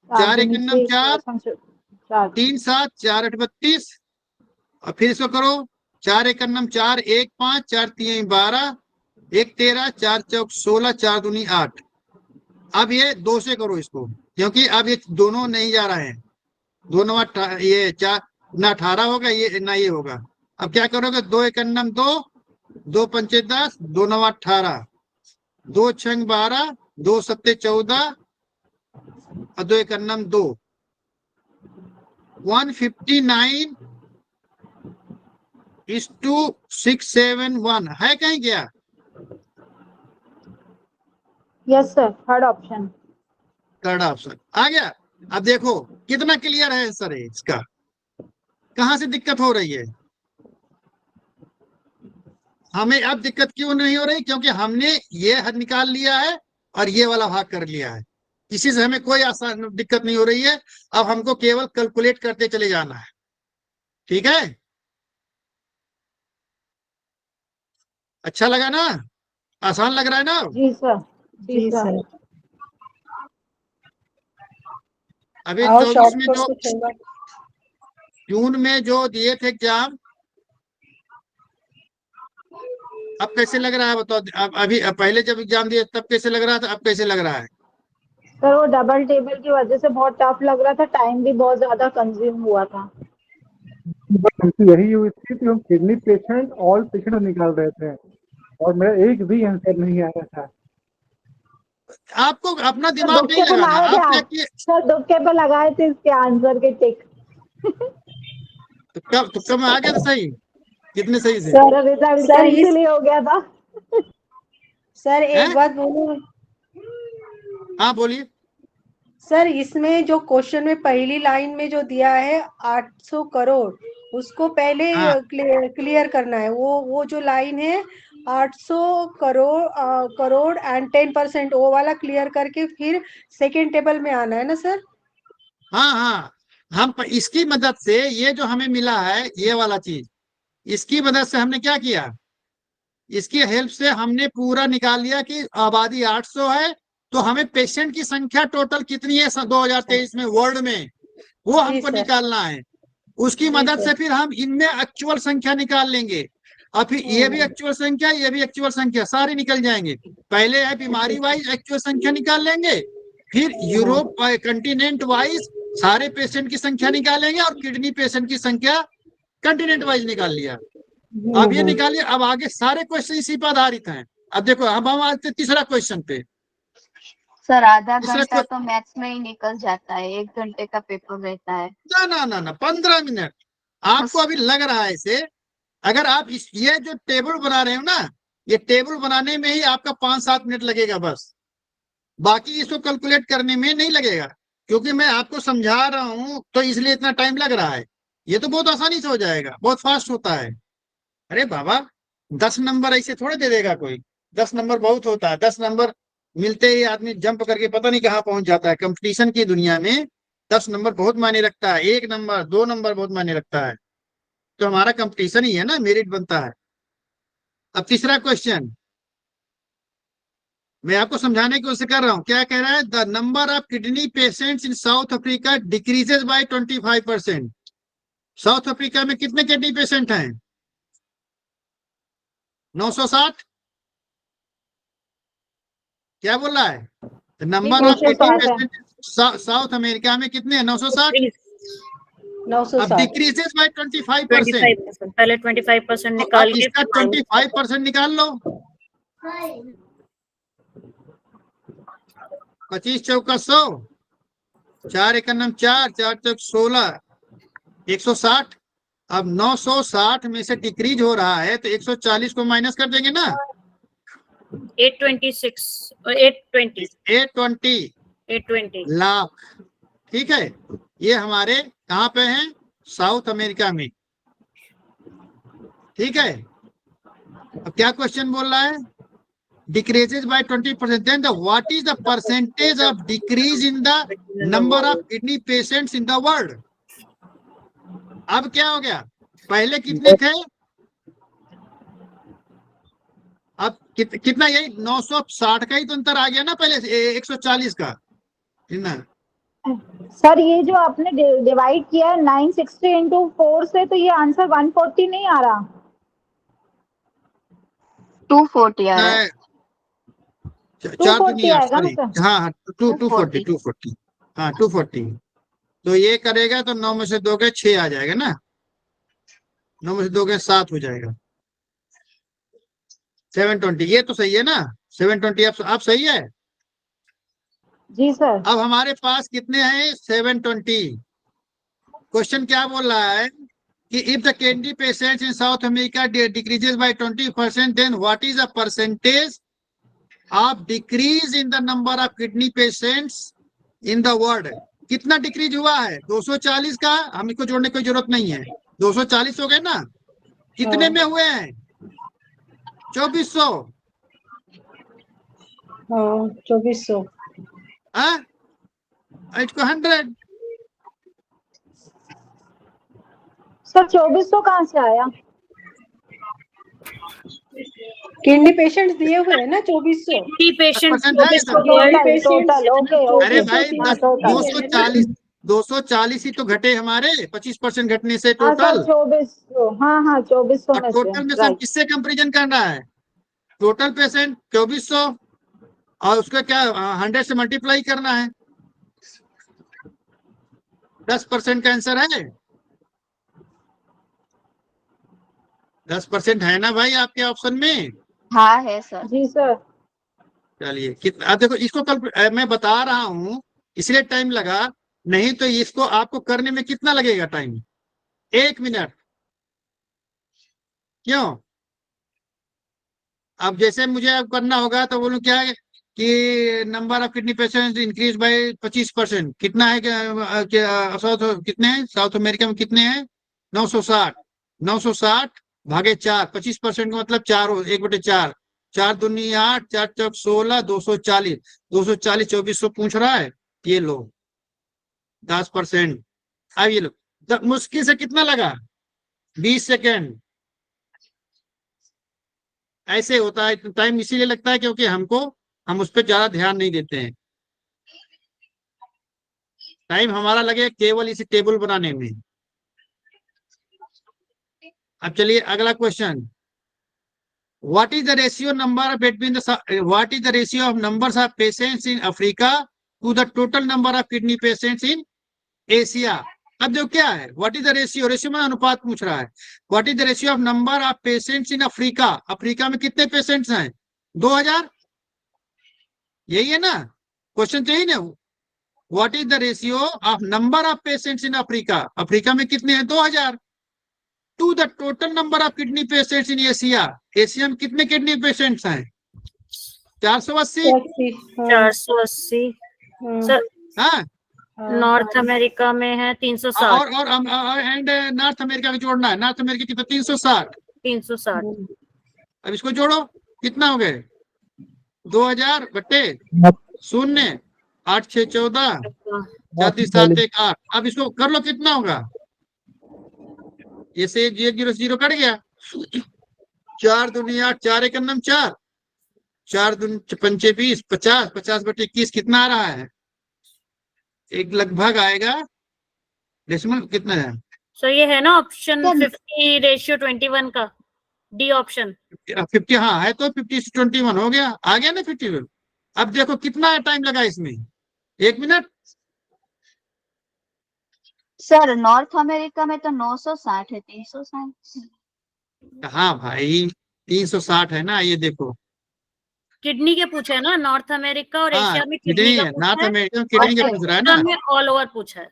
A: 4 एकन्नम 4, 3 7, 4 8 32। और फिर इसको करो, 4 एकन्नम 4, 1 5, 4 3 12, 1 13, 4 चौक 16, 4 दूनी 8। अब ये 2 से करो इसको, क्योंकि अब ये दोनों नहीं जा रहे हैं। दोनों ये 4 ना 18 होगा, ये ना ये होगा। अब क्या करोगे, 2 एकन्नम 2, 2 पंचे 10, 2 9 18, 2 छंग 12, 2 सत्ते 14 और 2 एकन्नम 2। 159 is to 671 है कहीं क्या?
B: Yes sir, third option.
A: Third option आ गया। अब देखो कितना क्लियर है आंसर है इसका, कहां से दिक्कत हो रही है हमें। अब दिक्कत क्यों नहीं हो रही, क्योंकि हमने ये हद निकाल लिया है और ये वाला भाग कर लिया है। इसी से हमें कोई आसान दिक्कत नहीं हो रही है। अब हमको केवल कैलकुलेट करते चले जाना है। ठीक है, अच्छा लगा ना, आसान लग रहा है ना।
B: जी सर।
C: जी सर।
A: अभी
C: और
A: 24
C: शॉर्ट
A: में
C: कट
A: जो
C: कुछ होगा?
A: जून में जो दिए थे एग्जाम, अब कैसे लग रहा है बताओ। अब अभी पहले जब एग्जाम दिए तब कैसे लग रहा था, अब कैसे लग रहा है?
B: सर वो डबल टेबल की वजह से बहुत टफ लग रहा था, टाइम भी बहुत ज्यादा कंज्यूम हुआ था।
E: बस हमसे यही हुई थी कि हम किडनी पेशेंट ऑल पेशेंट निकाल रहे थे और मेरा एक भी आंसर नहीं आ रहा था।
A: आपको अपना
B: सर
A: दिमाग नहीं
B: दुक्के पे
A: लगाना,
B: मारे थे
A: आप क्या
B: आप,
A: किए,
B: सर दुक्के पे लगाए थे इसके आंसर के टिक।
A: तुक्का में आ गया था सही, कितने सही से
C: sir,
B: sir result
C: sir
B: cancel ही हो गया था।
C: सर एक
A: हैं?
C: बात बोलूं?
A: हाँ बोलिए।
C: सर इसमें जो क्वेश्चन में पहली लाइन में जो दिया है 800 करोड़, उसको पहले
A: हाँ
C: क्लियर करना है। वो जो लाइन है 800 करोड़ एंड 10%, वो वाला क्लियर करके फिर सेकेंड टेबल में आना है ना सर?
A: हाँ हाँ, इसकी मदद से ये जो हमें मिला है ये वाला चीज, इसकी मदद से हमने क्या किया, इसकी हेल्प से हमने पूरा निकाल लिया कि आबादी 800 है, तो हमें पेशेंट की संख्या टोटल कितनी है 2023 में वर्ल्ड में, वो
C: जी
A: हमको
C: सर।
A: निकालना है। उसकी
C: जी
A: मदद
C: सर।
A: से फिर हम इनमें एक्चुअल संख्या निकाल लेंगे। और फिर ये भी एक्चुअल संख्या, ये भी एक्चुअल संख्या, सारे निकल जाएंगे। पहले है बीमारी वाइज एक्चुअल संख्या निकाल लेंगे, फिर यूरोप कंटिनेंट वाइज सारे पेशेंट की संख्या निकालेंगे और किडनी पेशेंट की संख्या कंटिनेंट वाइज निकाल लिया। अब ये निकालिए, अब आगे सारे क्वेश्चन इसी पर आधारित हैं। अब देखो अब हम आते तीसरा क्वेश्चन पे।
G: सर आधा
A: तीसरा
G: घंटा तो मैथ्स में ही निकल जाता है, 1 घंटे का पेपर रहता है।
A: ना 15 मिनट आपको अभी लग रहा है इसे। अगर आप ये जो टेबल बना रहे हो ना, ये टेबल बनाने में ही आपका 5-7 मिनट लगेगा बस, बाकी इसको कैलकुलेट करने में नहीं लगेगा, क्योंकि मैं आपको समझा रहा हूं तो इसलिए इतना टाइम लग रहा है। ये तो बहुत आसानी से हो जाएगा, बहुत फास्ट होता है। अरे बाबा 10 नंबर ऐसे थोड़े दे देगा कोई, 10 नंबर बहुत होता है। 10 नंबर मिलते ही आदमी जंप करके पता नहीं कहाँ पहुंच जाता है। कंपटीशन की दुनिया में 10 नंबर बहुत मायने रखता है, 1 नंबर 2 नंबर बहुत मायने रखता है। तो हमारा कंपटीशन ही है ना, मेरिट बनता है। अब तीसरा क्वेश्चन मैं आपको समझाने की कोशिश कर रहा हूं, क्या कह रहा है, the number of kidney patients in south Africa decreases bye 25%। South Africa में कितने किडनी पेशेंट हैं? 960। क्या बोल रहा है, नंबर ऑफ किडनी
B: 960 है।
A: पेशेंट साउथ अमेरिका में कितने हैं? 960। अब
C: 960
A: डिक्रीजेस बाय 25%।
D: 25%, पहले 25%
A: तो
D: निकाल
A: अब
D: के
A: इसका 25% निकाल लो। 25 चौका 100, 4 एकम 4, 4 चौक 16, 160। अब 960 में से डिक्रीज हो रहा है तो 140 को माइनस कर देंगे ना।
D: 826 820
A: 820 लाख। ठीक है, ये हमारे कहाँ पे हैं, साउथ अमेरिका में। ठीक है, अब क्या क्वेश्चन बोल रहा है, decreases by 20%, then what is the percentage of decrease in the number of kidney patients in the world? अब क्या हो गया, पहले कितने थे, अब कितना, यही 960 का ही तो अंतर आ गया ना पहले से 140 का, कितना।
B: सर ये जो आपने डिवाइड किया है 960 into 4 से, तो ये आंसर 140 नहीं आ रहा।
G: 240 आ रहा है।
A: 4
B: 240 आएगा ना
A: सॉरी,
B: सर?
A: हाँ 240 हाँ 240। तो ये करेगा तो 9 में से 2 के 6 आ जाएगा ना, 9 में से 2 के 7 हो जाएगा, 720। ये तो सही है ना, 720 आप सही है।
B: जी सर।
A: अब हमारे पास कितने हैं, 720। क्वेश्चन क्या बोल रहा है कि if the kidney patients in South America decreases by 20%, then what is the percentage of decrease in the number of kidney patients in the world. कितना डिक्रीज हुआ है, 240 का, हम इसको जोड़ने की जरूरत नहीं है, 240 हो गए ना, कितने में हुए हैं, 2400।
C: हाँ 2400।
A: इसको 100।
B: सर 2400 कहाँ से आया?
C: किडनी पेशेंट्स दिए हुए हैं ना 2400।
D: किडनी पेशेंट
A: 10% है सर।
B: टोटल ओके
A: अरे
B: ओके।
A: भाई
B: हाँ टोटल।
A: 240 ही तो घटे हमारे, 25% घटने से
B: हाँ सर
A: टोटल।
B: 2400, हाँ हाँ 2400
A: और
B: में से,
A: टोटल में सब
B: राइट।
A: किससे कंपेरिजन करना है, टोटल पेशेंट 2400 और उसका क्या 100 से मल्टीप्लाई करना है, 10% का आंसर है, 10% है ना भाई आपके ऑप्शन में।
G: हाँ है सर।
B: जी सर।
A: चलिए कितना, देखो इसको कल मैं बता रहा हूं इसलिए टाइम लगा, नहीं तो इसको आपको करने में कितना लगेगा टाइम, 1 मिनट। क्यों, अब जैसे मुझे अब करना होगा तो बोलूं क्या है कि number of kidney patient increase by 25%, कितना है कितने हैं साउथ अमेरिका में, कितने हैं 960, 960 भागे 4, 25% का मतलब 4, 1/4, 4 दूनी 8, 4 चौक 16, 240, 2400 पूछ रहा है, ये लो 10%। अब ये लो, मुश्किल से कितना लगा, 20 सेकेंड। ऐसे होता है, टाइम इसीलिए लगता है क्योंकि हम उस पर ज्यादा ध्यान नहीं देते हैं, टाइम हमारा लगे केवल इसी टेबल बनाने में। अब चलिए अगला question, what is the ratio number between the what is the ratio of numbers of patients in Africa to the total number of kidney patients in Asia. अब जो क्या है, what is the ratio, ratio में अनुपात पूछ रहा है, what is the ratio of number of patients in Africa, Africa में कितने पेशेंट्स हैं, 2000, यही है ना क्वेश्चन, चाहिए ना, what is the ratio of number of patients in Africa, Africa में कितने हैं 2000, to the total number of kidney patients in Asia, Asia में कितने किडनी पेशेंट्स हैं, 480।
D: 480 सर,
A: हाँ,
D: नॉर्थ अमेरिका में है 360।
A: और एंड नॉर्थ अमेरिका में जोड़ना है, नॉर्थ अमेरिका कितना 360।
D: 360
A: अब इसको जोड़ो, कितना हो गए 2000 बट्टे 0, 8 6 14, 4 7 1 8। अब इसको कर लो, कितना होगा, ये से 0 कट गया, 4 दूनी 8, 4 एक 4, 4 दूनी 5 20, 50, 50 बटे 21 कितना आ रहा है, एक लगभग आएगा, डेसिमल कितना है,
D: सो ये है ना ऑप्शन 50:21 का, डी ऑप्शन
A: 50, हाँ है तो 50:21 हो गया, आ गया ना 50। अब देखो कितना टाइम लगा इसमें, 1 मिनट।
G: सर नॉर्थ अमेरिका में तो 960 है, 360।
A: हाँ भाई 360 है ना, ये देखो।
D: किडनी के पूछा है ना, नॉर्थ अमेरिका और
A: हाँ
D: एशिया में
A: किडनी
D: किडनी का
A: है,
D: पूछा
A: नॉर्थ
D: है,
A: अमेरिका में
D: और
A: किडनी का पूछ रहा है ना।
D: अफ्रीका में ऑल ओवर पूछा है।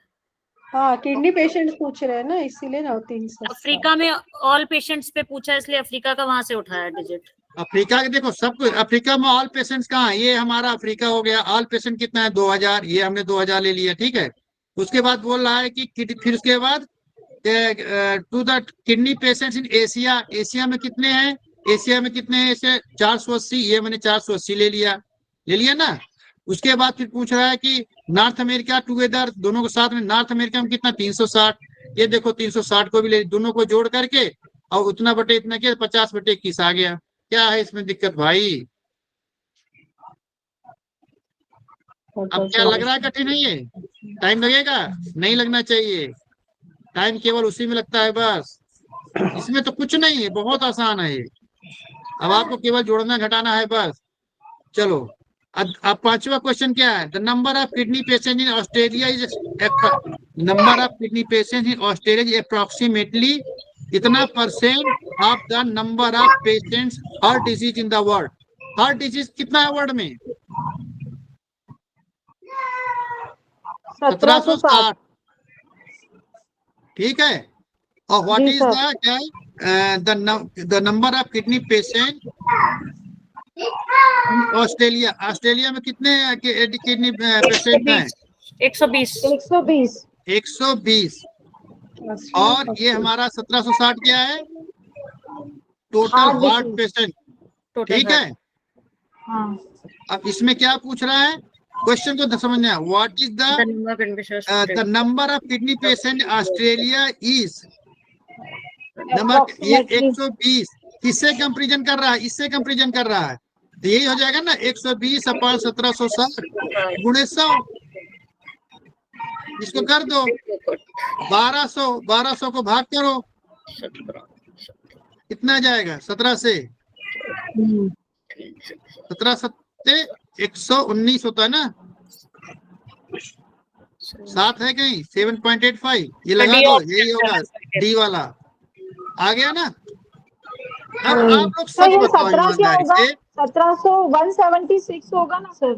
C: हाँ किडनी पेशेंट पूछ रहे हैं ना, इसीलिए ना 360।
D: अफ्रीका में ऑल पेशेंट्स पे पूछा है, इसलिए अफ्रीका का वहां से उठाया डिजिट।
A: अफ्रीका के देखो सब कुछ, अफ्रीका में ऑल पेशेंट्स कहाँ है, ये हमारा अफ्रीका हो गया। ऑल पेशेंट कितना है 2000, ये हमने 2000 ले लिया, ठीक है। उसके बाद बोल रहा है कि फिर उसके बाद to the kidney patients in Asia, Asia में कितने हैं, एशिया में कितने हैं, इसे 480, ये मैंने 480 ले लिया ना। उसके बाद फिर पूछ रहा है कि नॉर्थ अमेरिका टुगेदर, दोनों को साथ में नॉर्थ अमेरिका में कितना 360, ये देखो 360 को भी ले, दोनों को जोड़ करके और उतना बटे इतना किया, 50/21 आ गया। क्या है इसमें दिक्कत भाई? अब क्या लग रहा है कठिन है ये? टाइम लगेगा? नहीं लगना चाहिए, टाइम केवल उसी में लगता है बस, इसमें तो कुछ नहीं है, बहुत आसान है ये। अब आपको केवल जोड़ना घटाना है बस। चलो अब पांचवा क्वेश्चन क्या है, the number of kidney patient in Australia is, number of kidney patient in Australia is approximately इतना percent of the number of patients हर डिजीज इन द वर्ल्ड। हर डिजीज कितना है वर्ल्ड में? 1760, ठीक है। और व्हाट
B: जी
A: इज
B: सर।
A: द क्या the number of kidney patient Australia, Australia में कितने किडनी पेशेंट हैं?
D: 120।
B: 120।
A: 120। और ये हमारा 1760 क्या है, total
B: Heart
A: heart
B: disease।
A: Patient,
D: total
A: ठीक है।
B: हाँ
A: अब इसमें क्या पूछ रहा है, क्वेश्चन को समझना, what is the number of kidney patient Australia is, number ये
B: Approximately।
A: 120 किससे कंपेरिजन कर रहा है, इससे कंपेरिजन कर रहा है, तो यही हो जाएगा ना 120 अपॉन 1760 गुणे 100, इसको कर दो 1200, 1200 को भाग करो, कितना जाएगा 17 से, 17 सत्ते 119 होता है ना, 7 है कहीं 7.85, ये लगा दो, यही होगा डी वाला, आ गया ना। अब आप लोग
B: तो
A: सच
B: ये
A: बताओ
B: 17 क्या
A: ईमानदारी
B: होगा?
A: से।
B: 176 होगा ना सर?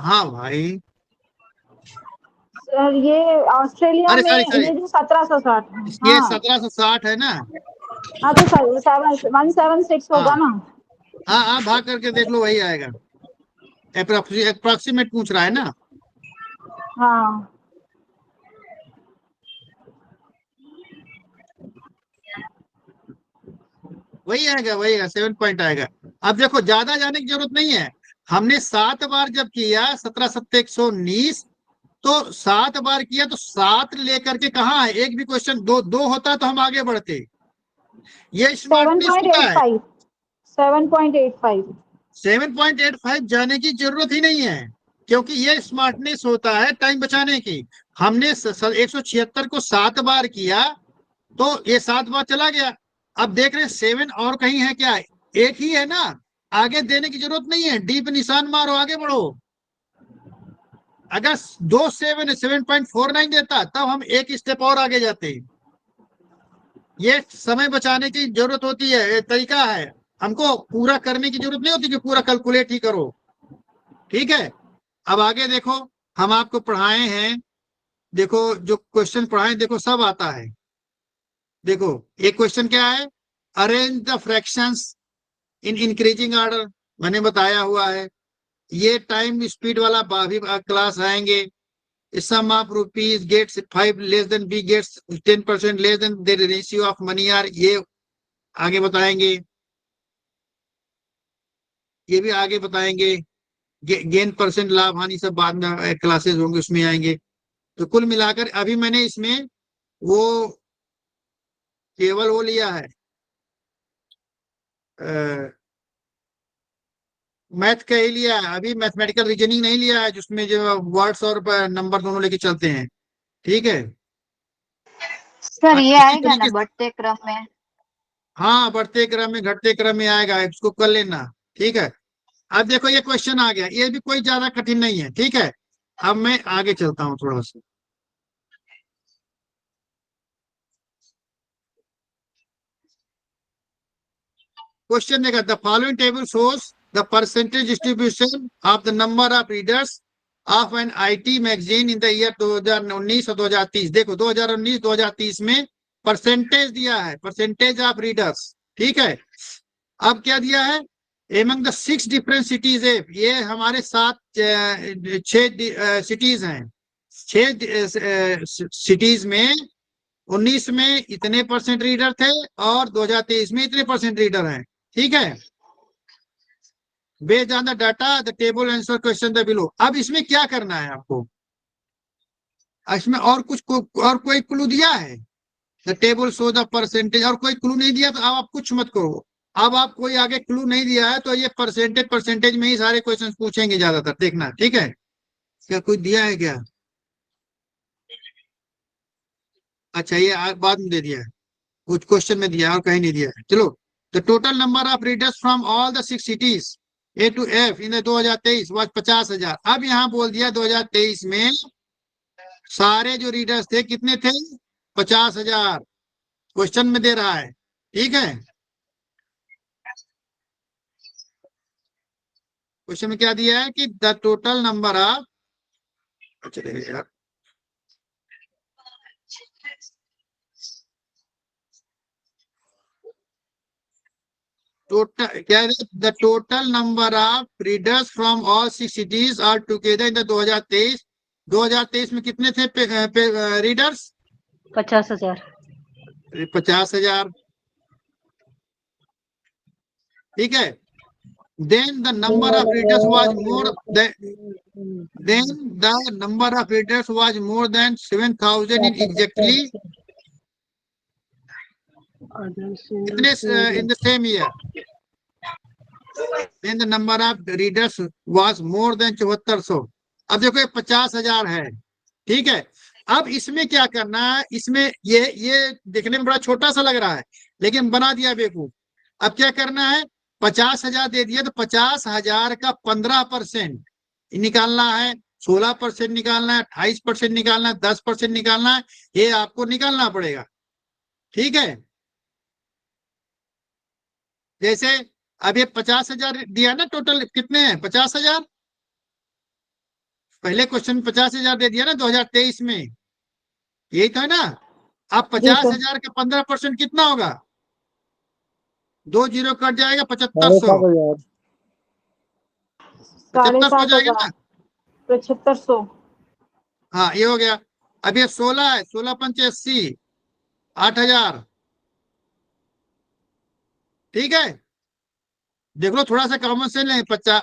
A: हाँ भाई,
B: सर ये ऑस्ट्रेलिया
A: अरे
B: में
A: सॉरी,
B: ये जो 1760।
A: ये
B: हाँ
A: 1760 है ना।
B: हाँ तो सर 176 होगा ना?
A: हाँ हाँ भाग करके देख लो, वही आएगा। अप्रोक्सीमेट पूछ रहा है ना।
B: हाँ
A: वही आएगा, वही आएगा, 7 पॉइंट आएगा। अब देखो ज्यादा जाने की जरूरत नहीं है, हमने 7 बार जब किया 17 सत्ते 119, तो 7 बार किया तो 7 लेकर के कहाँ है, एक भी क्वेश्चन दो होता तो हम आगे बढ़ते। ये स्मार्टनेस होता है।
B: 7.85। 7.85।
A: 7.85 जाने की जरूरत ही नहीं है, क्योंकि ये स्मार्टनेस होता है टाइम बचाने की। हमने 176 को 7 बार किया तो ये 7 बार चला गया। अब देख रहे 7 और कहीं है क्या, एक ही है ना, आगे देने की जरूरत नहीं है, डी पे निशान मारो आगे बढ़ो। अगर 7.49 देता तब हम एक स्टेप और आगे जाते। ये समय बचाने की जरूरत होती है, ये तरीका है, हमको पूरा करने की जरूरत नहीं होती कि पूरा कैलकुलेट ही करो, ठीक है। अब आगे देखो, हम आपको पढ़ाए हैं, देखो जो क्वेश्चन पढ़ाए देखो सब आता है। देखो एक क्वेश्चन क्या है, arrange the fractions in increasing order, मैंने बताया हुआ है। ये टाइम स्पीड वाला भी क्लास आएंगे। Sum of rupees gets 5 less than B gets 10% less than the ratio of money are, ये आगे बताएंगे, ये भी आगे बताएंगे। गेन परसेंट लाभ हानि सब बाद में क्लासेस होंगे उसमें आएंगे। तो कुल मिलाकर अभी मैंने इसमें वो केवल वो लिया है, मैथ का ही लिया है, अभी मैथमेटिकल रीजनिंग नहीं लिया है, जिसमें जो वर्ड्स और नंबर दोनों लेके चलते हैं, ठीक है।
G: सर ये
A: इसी
G: आएगा ना
A: तरीके से,
G: बढ़ते क्रम में?
A: हाँ बढ़ते क्रम में घटते क्रम में आएगा, इसको कर लेना, ठीक है। अब देखो ये क्वेश्चन आ गया, ये भी कोई ज्यादा कठिन नहीं है, ठीक है। अब मैं आगे चलता हूँ थोड़ा सा। क्वेश्चन देखा, the following table shows the percentage distribution of the number of readers of an IT magazine in the year 2019 और 2030। देखो 2019 2030 में परसेंटेज दिया है, परसेंटेज ऑफ रीडर्स, ठीक है। अब क्या दिया है, एमंग द 6 डिफरेंट सिटीज है, ये हमारे 6 सिटीज हैं। 6 सिटीज में 19 में इतने परसेंट रीडर थे और 2023 में इतने परसेंट रीडर हैं, ठीक है। Based on the data the table answer question the below. अब इसमें क्या करना है आपको, इसमें और कोई क्लू दिया है, the table show the percentage, और कोई क्लू नहीं दिया तो अब आप कुछ मत करो। अब आप कोई आगे क्लू नहीं दिया है तो ये परसेंटेज में ही सारे क्वेश्चन पूछेंगे ज्यादातर, देखना, ठीक है। क्या कोई दिया है क्या? अच्छा, ये बाद में दे दिया है, कुछ क्वेश्चन में दिया है और कहीं नहीं दिया है। चलो, the total number of readers from all the 6 cities A to F in 2023 was 50,000। अब यहाँ बोल दिया 2023 में सारे जो रीडर्स थे कितने थे, 50,000, क्वेश्चन में दे रहा है, ठीक है। क्वेश्चन में क्या दिया है कि द टोटल नंबर ऑफ, चलेगा यार, टोटल क्या है, the total number of readers from all 6 cities are together in 2023। 2023 में कितने थे रीडर्स?
C: 50,000।
A: 50,000, ठीक है। Then the number of readers was more than, then the number of readers was more than 7,000 in exactly in the same year. Then the number of readers was more than 7400। अब देखो ये 50,000 है, ठीक है। अब इसमें क्या करना है, इसमें ये देखने में बड़ा छोटा सा लग रहा है लेकिन बना दिया बेवकूफ। अब क्या करना है, 50,000 दे दिया तो 50,000 का 15% निकालना है, 16% निकालना है, 28% निकालना है, 10% निकालना है, ये आपको निकालना पड़ेगा, ठीक है। जैसे अब ये 50,000 दिया ना, टोटल कितने हैं 50,000, पहले क्वेश्चन में 50,000 दे दिया ना 2023 में, यही था ना। अब 50,000 का 15% कितना होगा, 2 जीरो कट जाएगा, 7500, 7500 हो जाएगा ना,
B: 7500।
A: हाँ ये हो गया। अब ये 16 है, 16 पंचे 80, 8,000, ठीक है। देख लो थोड़ा सा कॉमन सेंस लें, 50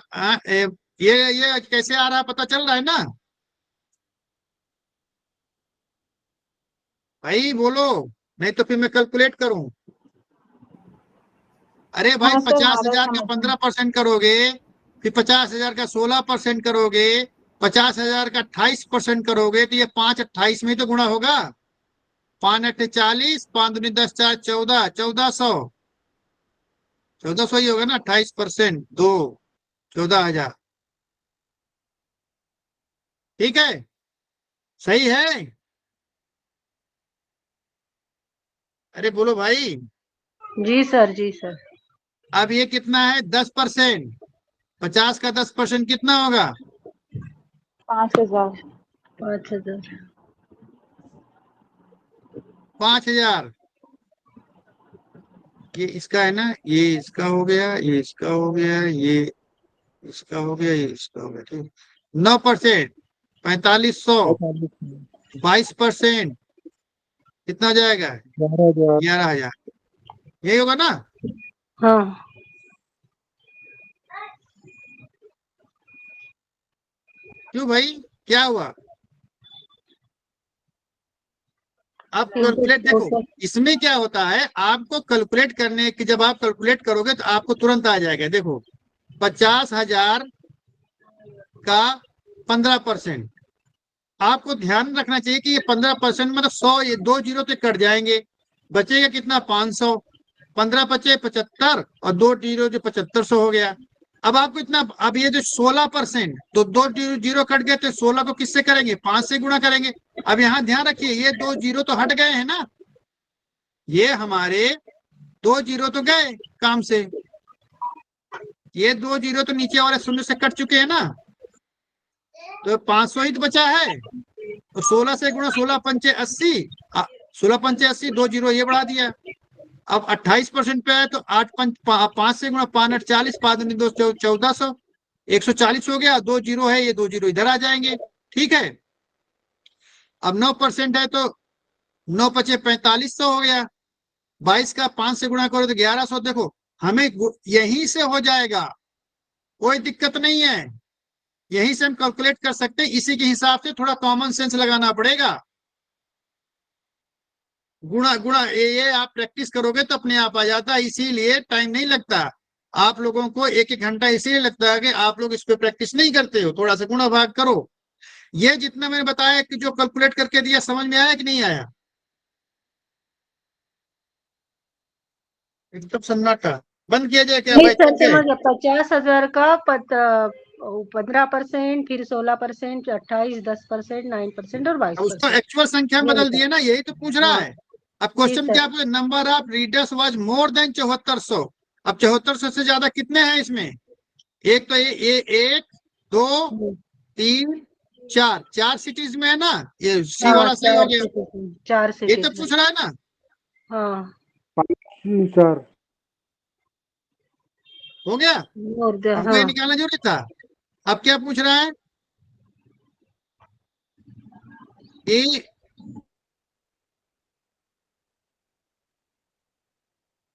A: ये कैसे आ रहा है पता चल रहा है ना भाई, बोलो, नहीं तो फिर मैं कैलकुलेट करूं। अरे भाई
B: हाँ सर,
A: 50,000 का 15% करोगे, फिर 50,000 का 16% करोगे, 50,000 का 28% करोगे तो ये 5 28 में ही तो गुणा होगा। 5 8 40, 5 दूनी 10 4 14, 1400 ही होगा ना, 28%, 2 14,000, ठीक है, सही है। अरे बोलो भाई।
C: जी सर, जी सर।
A: अब ये कितना है, 10%, 50 का 10% कितना होगा,
B: 5,000।
C: 5,000।
A: 5,000। ये इसका है ना, ये इसका हो गया, ये इसका हो गया, ये इसका हो गया, ये इसका हो गया, ठीक। 9% 4,500, 22% कितना जाएगा, 11,000, यही होगा ना।
C: हाँ
A: क्यों भाई, क्या हुआ? आप कैलकुलेट देखो, इसमें क्या होता है, आपको कैलकुलेट करने की, जब आप कैलकुलेट करोगे तो आपको तुरंत आ जाएगा। देखो 50,000 का 15%, आपको ध्यान रखना चाहिए कि ये 15% मतलब 100, ये 2 जीरो तो कट जाएंगे, बचेगा कितना, 500, 15 बचे 75 और 2 जीरो जो 7500 हो गया। अब आपको इतना, अब ये जो 16%, तो 2 जीरो कट गए तो 16 को किससे करेंगे, 5 से गुणा करेंगे। अब यहाँ ध्यान रखिए, ये 2 जीरो तो हट गए हैं ना, ये हमारे 2 जीरो तो गए काम से, ये 2 जीरो तो नीचे वाले शून्य से कट चुके हैं ना, तो 500 ही तो बचा है। तो 16 से गुणा 16 पंचे 80, 16 पंचे 80, 2 जीरो ये बढ़ा दिया। अब 28% पे है तो 5 से गुणा 5 8 40, 5 दूनी 2 1400, 140 हो गया। 2 जीरो है, ये 2 जीरो इधर आ जाएंगे। ठीक है, अब 9% है तो 9 पचे 4500 हो गया। 22 का 5 से गुणा करो तो 1100। देखो हमें यहीं से हो जाएगा, कोई दिक्कत नहीं है, यहीं से हम कैलकुलेट कर सकते हैं। इसी के हिसाब से थोड़ा कॉमन सेंस लगाना पड़ेगा। गुणा गुणा ये आप प्रैक्टिस करोगे तो अपने आप आ जाता है, इसीलिए टाइम नहीं लगता। आप लोगों को 1 घंटा इसीलिए लगता है कि आप लोग इस पे प्रैक्टिस नहीं करते हो। थोड़ा सा गुणा भाग करो। ये जितना मैंने बताया कि जो कैलकुलेट करके दिया, समझ में आया कि नहीं आया? एकदम सन्नाटा। बंद किया जाए क्या
C: नहीं
A: भाई?
C: सर,
A: थक गए?
C: समझ गया। 50,000 का 15%, फिर 16%, 28, 10%, 9% और
A: अब उसको
C: 22%।
A: एक्चुअल संख्या में बदल दिए ना, यही तो पूछ रहा
C: हाँ
A: है। अब
C: जी
A: क्वेश्चन
C: सर।
A: क्या पूछे? Number of readers was more than 7400। अब 7400 से ज्यादा कितने हैं इसमें? एक तो ये 1 2 3 4, 4 सिटीज में है ना, ये सी
C: हाँ,
A: वाला सही हो गया।
C: 4
A: ये तो
C: सिटीज में।
A: पूछ रहा है ना।
C: हाँ,
E: 4
A: हो गया,
C: और
A: हमको ये
C: हाँ
A: निकालना जरूरी था। अब क्या पूछ रहा है? ए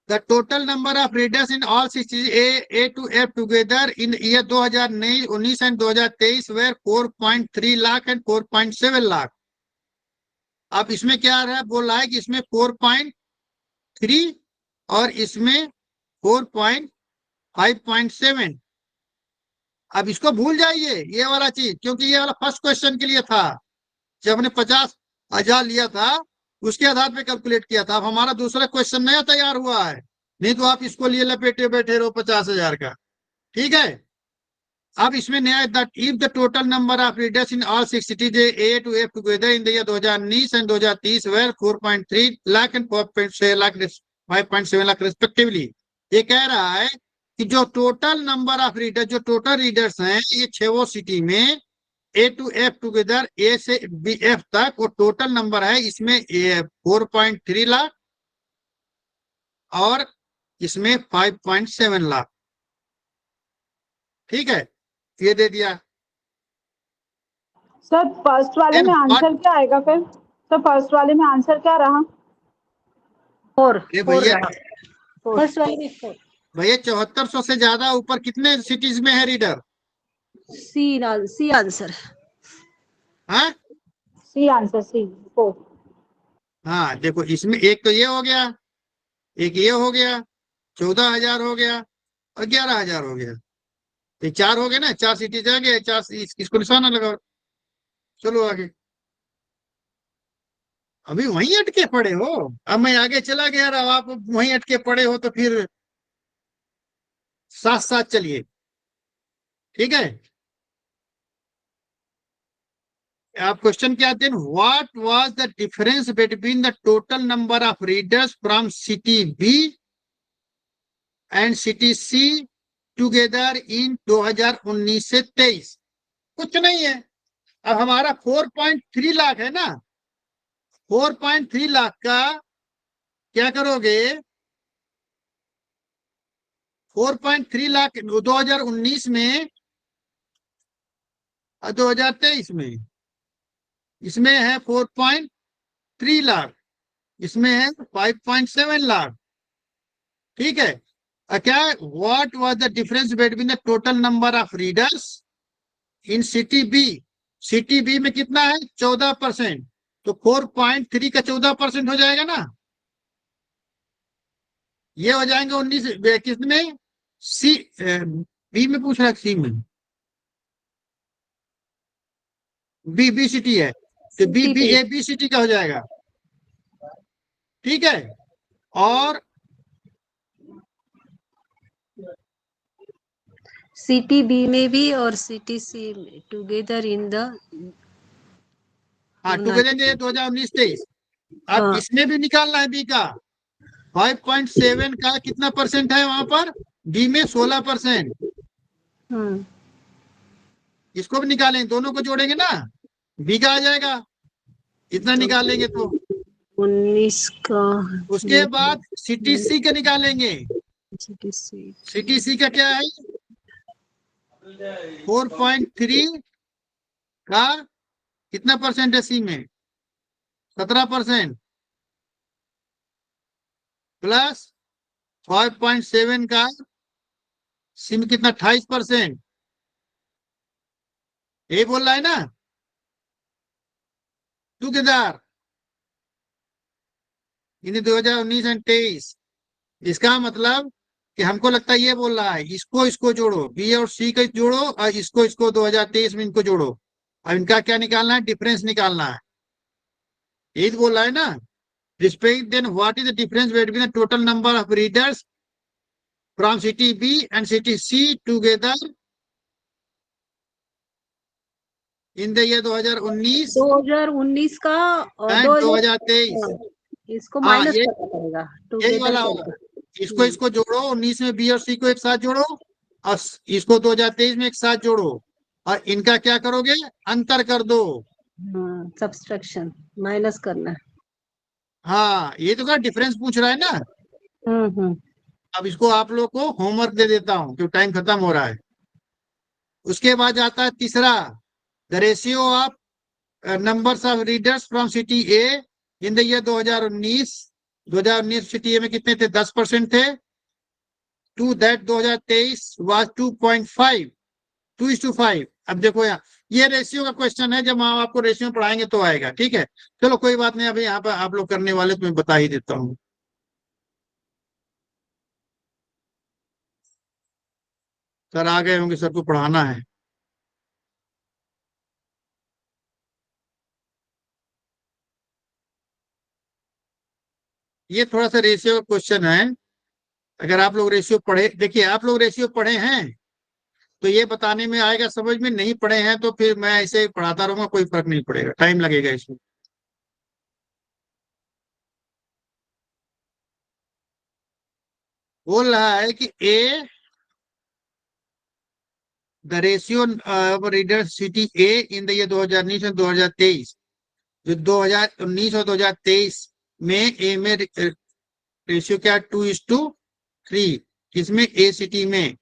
A: The total number of readers in all cities A to F together in year 2019 and 2023 were 4.3 lakh and 4.7 lakh. अब इसमें क्या आ रहा है? बोल रहा है कि इसमें 4.3 और इसमें 4.5.7। अब इसको भूल जाइए ये वाला चीज, क्योंकि ये वाला फर्स्ट क्वेश्चन के लिए था। जब हमने 50,000 लिया था उसके आधार पे कैलकुलेट किया था। अब हमारा दूसरा क्वेश्चन नया तैयार हुआ है, नहीं तो आप इसको लिए लपेटे बैठे रहो 50,000 का। ठीक है, अब इसमें नया that if the total number of readers in all 6 cities A to F together in the year 2019 and 2030 were 4.3 lakh and 4.7 lakh 5.7 lakh respectively. ये कह रहा है कि जो टोटल नंबर ऑफ रीडर, जो टोटल रीडर्स हैं ये 6 सिटी में A to F together, A से बी एफ तक, वो टोटल नंबर है। इसमें 4.3 लाख और इसमें 5.7 लाख। ठीक है, ये दे दिया।
B: सर फर्स्ट वाले
A: Then
B: में
A: what-
B: आंसर क्या आएगा फिर? सर फर्स्ट वाले में आंसर क्या रहा?
C: 4
A: ये भैया
C: फर्स्ट वाले में 4।
A: भैया 7400 से ज्यादा ऊपर कितने सिटीज में है रीडर?
C: C answer.
A: हाँ
B: सी आंसर, सी 4।
A: हाँ, देखो इसमें एक तो ये हो गया, एक ये हो गया, 14,000 हो गया और 11,000 हो गया। ये 4 हो गए ना, 4 सिटीज आ गए। 4 इसको निशाना लगाओ। चलो आगे। अभी वहीं अटके पड़े हो? अब मैं आगे चला गया और अब आप वहीं अटके पड़े हो, तो फिर साथ साथ चलिए। ठीक है, आप क्वेश्चन क्या आते हैं? What was the difference between the total number of readers from city B and city C together in 2019 से 23? कुछ नहीं है। अब हमारा 4.3 लाख है ना, 4.3 लाख का क्या करोगे? 4.3 लाख 2019 में और 2023 में, इसमें है 4.3 लाख, इसमें है 5.7 लाख। ठीक है, क्या what was the difference between the total number of readers in city B? City B में कितना है? 14%। तो 4.3 का 14% हो जाएगा ना, ये हो जाएंगे 19। किसमें? सी बी में पूछ रहा है, सी में बी, बी सिटी है तो B B A B city का हो जाएगा। ठीक है, और
H: सिटी बी में भी और city C together in the
A: हाँ टुगेदर 2019-23। अब
H: हाँ।
A: इसमें भी निकालना है बी का। 5.7 का कितना परसेंट है वहां पर? बी में 16%,
H: हम्म,
A: इसको भी निकालेंगे, दोनों को जोड़ेंगे ना, बी का आ जाएगा, इतना निकालेंगे तो
H: 19 का
A: उसके बाद सीटीसी का निकालेंगे।
H: CTC
A: सीटीसी का क्या है, 4.3 का कितना परसेंट है सी में, 17% प्लस 5.7 का सी में कितना, 28%। ये बोल रहा है ना टुगेदर इन 2019 एंड 23। इसका मतलब कि हमको लगता है ये बोल रहा है इसको इसको जोड़ो, बी और सी को जोड़ो और इसको 2023 में इनको जोड़ो। अब इनका क्या निकालना है, डिफरेंस निकालना है, यही तो बोल रहा है ना। Respect then what is the difference between the total number of readers from city B and city C together in the year 2019
H: 2019 का और
A: एंड 2023।
H: इसको
A: हाँ,
H: माइनस
A: ये
H: करना पड़ेगा
A: यही
H: टुगेदर
A: वाला होगा,
H: करके।
A: इसको इसको जोड़ो, 19 में बी और सी को एक साथ जोड़ो और इसको 2023 में एक साथ जोड़ो और इनका क्या करोगे, अंतर कर दो।
H: सब्सट्रैक्शन माइनस करना है।
A: हाँ, ये तो क्या डिफरेंस पूछ रहा है ना।
H: हम्म।
A: अब इसको आप लोग को होमवर्क दे देता हूँ क्योंकि टाइम खत्म हो रहा है। उसके बाद आता है तीसरा, the ratio of numbers of readers from city A in the year 2019 city A में कितने थे, 10% थे। To that 2023 was 2.5, 2:5। अब देखो यहाँ ये रेशियो का क्वेश्चन है, जब हम आपको रेशियो पढ़ाएंगे तो आएगा, ठीक है। चलो कोई बात नहीं, अभी यहाँ पर आप लोग करने वाले तो मैं बता ही देता हूँ। सर आ गए होंगे, सर को पढ़ाना है। ये थोड़ा सा रेशियो का क्वेश्चन है। अगर आप लोग रेशियो पढ़े, देखिए आप लोग रेशियो पढ़े हैं तो ये बताने में आएगा समझ में, नहीं पढ़े हैं तो फिर मैं ऐसे पढ़ाता रहूंगा, कोई फर्क नहीं पड़ेगा, टाइम लगेगा इसमें। बोल रहा है कि a the ratio of reader city A in the year 2019 और 2023, जो 2019 और 2023 में ए में रेशियो क्या, 2:3, किसमें, ए सिटी में,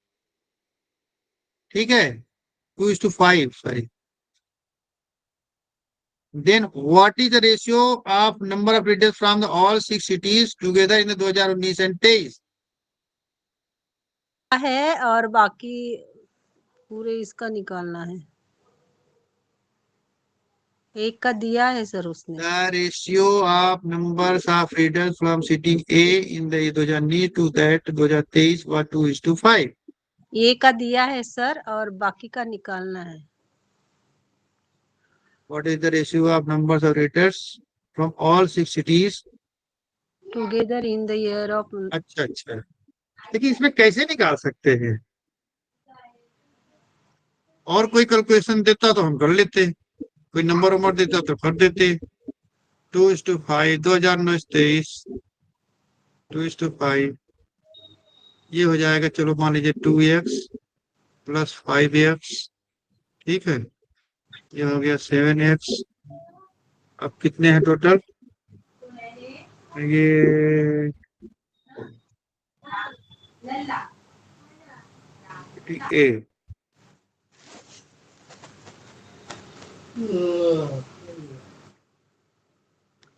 A: ठीक है, 2:5 sorry. Then what is the ratio of number of readers from the all 6 cities together in the 2019 and 23?
H: है और बाकी पूरे इसका निकालना है। एक का दिया है सर उसने।
A: The ratio of numbers of readers from city A in the 2019 to that 2023 was 2:5.
H: एक का दिया है सर और बाकी का निकालना है।
A: What is the ratio of numbers of readers from all 6 cities?
H: Together in the year of.
A: अच्छा, लेकिन इसमें कैसे निकाल सकते हैं, और कोई कैलकुलेशन देता तो हम कर लेते, कोई नंबर वंबर देता तो कर देते। 2:5, 2019-23, 2:5, ये हो जाएगा, चलो मान लीजिए 2x प्लस 5x, ठीक है, ये हो गया 7x। अब कितने हैं टोटल, ये 58।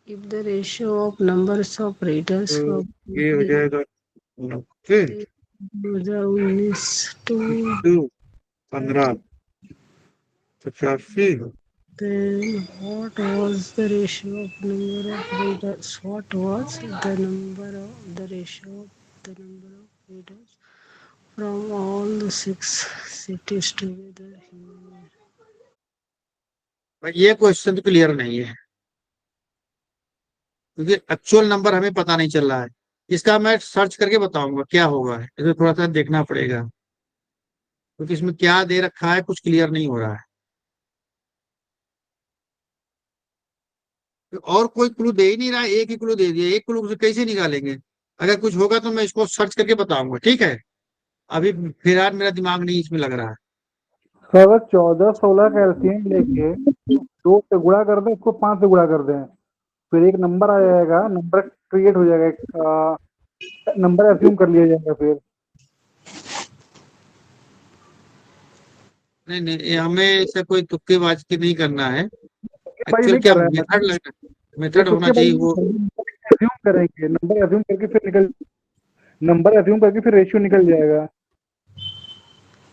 H: If the ratio of numbers of readers
A: तो
H: of
A: ये हो जाएगा 90
H: 2019 to
A: 15 85।
H: then what was the ratio of number of readers? What was the number of the ratio of the number of readers from all the 6 cities together?
A: ये question तो clear नहीं है क्योंकि actual number हमें पता नहीं चल रहा है। इसका मैं सर्च करके बताऊंगा क्या होगा, इसे थोड़ा सा देखना पड़ेगा क्योंकि इसमें क्या दे रखा है कुछ क्लियर नहीं हो रहा है। और कोई क्लू दे ही नहीं रहा है, एक ही क्लू दे दिया, एक क्लू से कैसे निकालेंगे। अगर कुछ होगा तो मैं इसको सर्च करके बताऊंगा, ठीक है। अभी फिलहाल मेरा दिमाग नहीं इसमें लग रहा है।
E: सर 14-16 का एलसीएम लेके 2 से गुणा कर दें, इसको 5 से गुणा कर दें, फिर एक नंबर आ जाएगा, नंबर क्रिएट हो जाएगा, एक नंबर एज्यूम कर लिया जाएगा फिर।
A: नहीं नहीं, ये हमें ऐसा कोई तुक्केबाजी की नहीं करना है।
E: तुक्केबाजी
A: एक्चुअल
E: नहीं
A: क्या
E: कर रहे हैं,
A: मेथड लगना,
E: ये
A: मेथड होना चाहिए वो।
E: तुक्केबाजी एज्यूम करेंगे, नंबर एज्यूम करके फिर निकल, नंबर एज्यूम करके फिर रेशियो निकल जाएगा।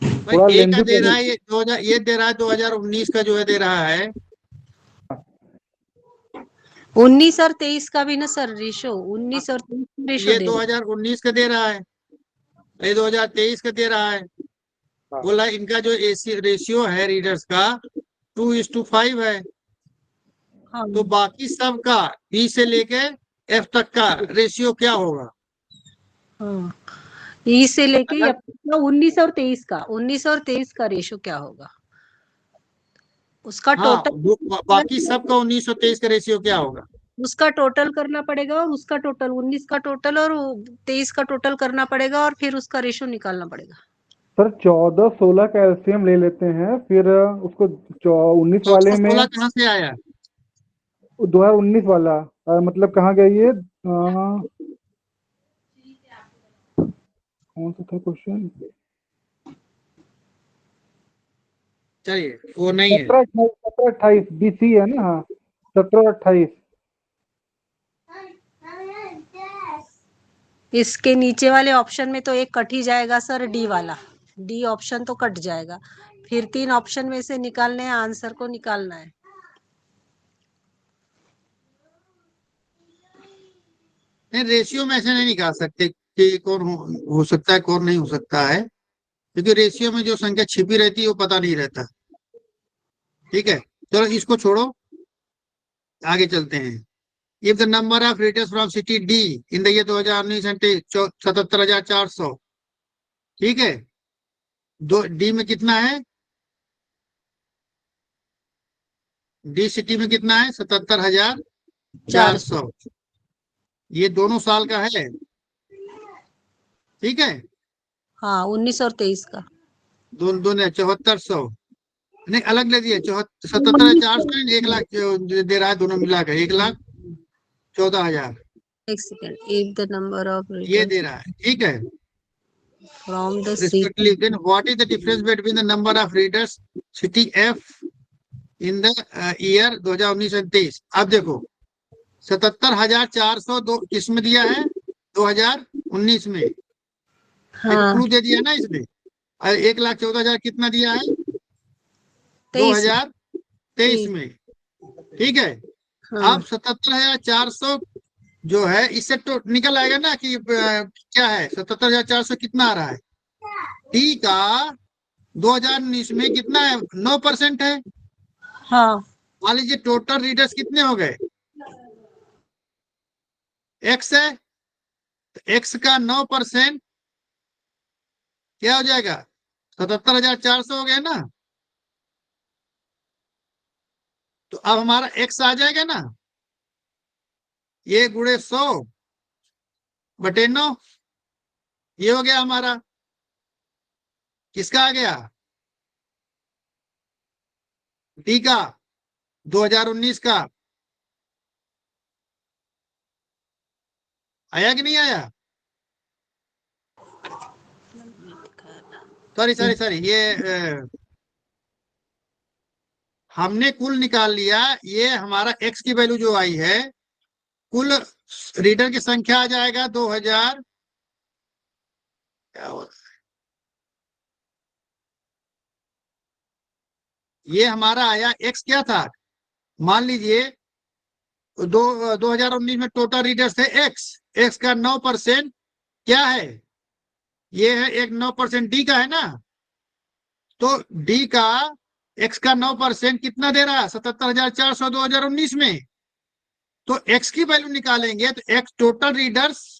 A: भाई
E: थोड़ा
A: ए का
E: लेंदी
A: दे रहा है, ये 2000, ये दे रहा है 2019 का जो है दे रहा है।
H: 19 और 23 का भी ना सर रेशो, 19 और 23 का रेशो
A: ये
H: दे
A: 2019 का दे रहा है, ये 2023 का दे रहा है।
E: हाँ।
A: बोला इनका जो रेशियो है रीडर्स का 2:5 है।
H: हाँ
A: तो बाकी सब का बी से लेके एफ तक का रेशियो क्या होगा?
H: हाँ, ई से लेके
A: अगर
H: एफ तक का 19 और 23 का, 19 और 23 का रेशो क्या होगा उसका
A: हाँ,
H: टोटल,
A: बाकी सब का 1923 का रेशियो क्या होगा?
H: उसका टोटल करना पड़ेगा, और उसका टोटल 19 का टोटल और 23 का टोटल करना पड़ेगा, और फिर उसका रेशो निकालना पड़ेगा।
E: सर 14-16 का एलसीएम ले लेते हैं, फिर उसको 19 वाले में
A: 16 कहाँ से आया?
E: 2019 वाला, मतलब कहाँ गया ये, कौन सा था क्वेश्चन?
A: चलिए वो नहीं है।
E: 17-28 बीसी है ना, हाँ 17-28।
H: इसके नीचे वाले ऑप्शन में तो एक कट ही जाएगा सर, डी वाला, डी ऑप्शन तो कट जाएगा, फिर 3 ऑप्शन में से निकालने हैं, आंसर को निकालना है।
A: नहीं, रेशियो में ऐसे नहीं निकाल सकते कि कौन हो सकता है कौन नहीं हो सकता है, क्योंकि रेशियो में जो संख्या छिपी रहती है वो पता नहीं रहता। ठीक है, चलो इसको छोड़ो, आगे चलते हैं। If the number of readers from city D in the year 2019 77,400। ठीक है, दो डी में कितना है, डी सिटी में कितना है, 77,400। ये दोनों साल का है। ठीक है,
H: हाँ 19 और 23 का,
A: दोनों दोनों 7400, नहीं अलग ले दिए, 77,400 1 लाख दे रहा है, दोनों मिलाकर 1,14,000
H: एक second, if the number of
A: ये
H: रिटर्न
A: दे रहा है। ठीक है,
H: from the
A: respectively then what is the difference between the number of readers city F in the year 2019 और 23? अब देखो 77,400 दो किसमें दिया है, 2019 में।
H: हाँ
A: क्लू दे दिया ना इसमें। 1,14,000 कितना दिया है,
H: 23
A: 2023 में। ठीक है,
H: हाँ
A: अब 77,400 जो है इससे तो निकल आएगा ना कि क्या है, 77,400 कितना आ रहा है, टी का 2019 में कितना है, 9% है।
H: हाँ
A: मान लीजिए टोटल रीडर्स कितने हो गए, एक्स है, तो एक्स का 9% क्या हो जाएगा, 77,400 हो गया ना। तो अब हमारा एक्स आ जाएगा ना, ये गुणे 100/9, ये हो गया हमारा, किसका आ गया, डी का 2019 का। आया कि नहीं आया? सॉरी ये हमने कुल निकाल लिया, ये हमारा एक्स की वैल्यू जो आई है, कुल रीडर की संख्या आ जाएगा 2000, क्या होता है, ये हमारा आया एक्स क्या था, मान लीजिए 2019 में टोटल रीडर्स थे एक्स, एक्स का 9% क्या है, ये है एक 9% डी का है ना। तो डी का एक्स का 9% कितना दे रहा है, 77,400 2019 में। तो एक्स की वैल्यू निकालेंगे तो एक्स टोटल रीडर्स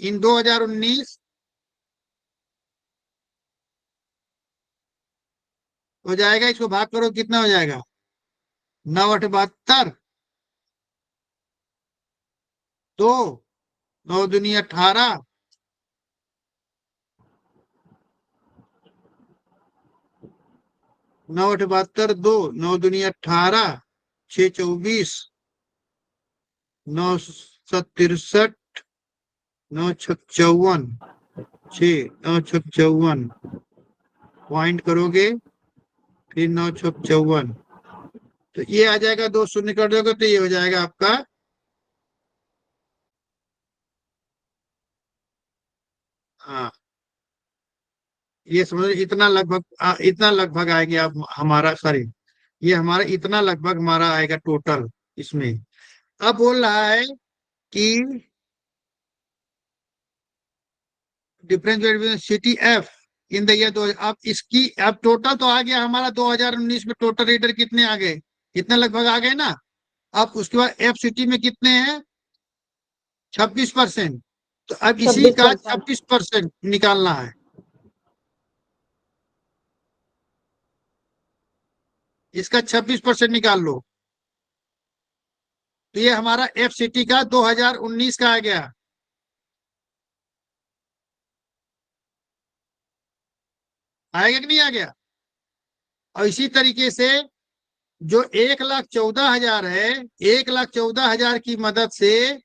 A: इन 2019 हो जाएगा, इसको भाग करो कितना हो जाएगा, 9/8 72, 2, 9 दूनी 18, 9 8 72, 2, 9 दूनी 18, 6 24, 9 7 63, 9 6 54, 6 9 6 54 पॉइंट करोगे, फिर 9 6 54, तो ये आ जाएगा, 2 शून्य कर दोगे तो ये हो जाएगा आपका हाँ, ये समझ इतना लगभग आएंगे आप हमारा, सॉरी, ये हमारा इतना लगभग हमारा आएगा टोटल इसमें। अब बोल रहा है कि difference between city F in the year 2000। अब इसकी अब टोटल तो आ गया हमारा 2019 में टोटल रीडर कितने आ गए, इतने लगभग आ गए ना। अब उसके बाद एफ सिटी में कितने हैं, 26%। तो अब इसी का 26% निकालना है, इसका 26% निकाल लो, तो ये हमारा एफ सिटी का 2019 का आ गया। आएगा कि नहीं आ गया। और इसी तरीके से जो 1,14,000 है, 1,14,000 की मदद से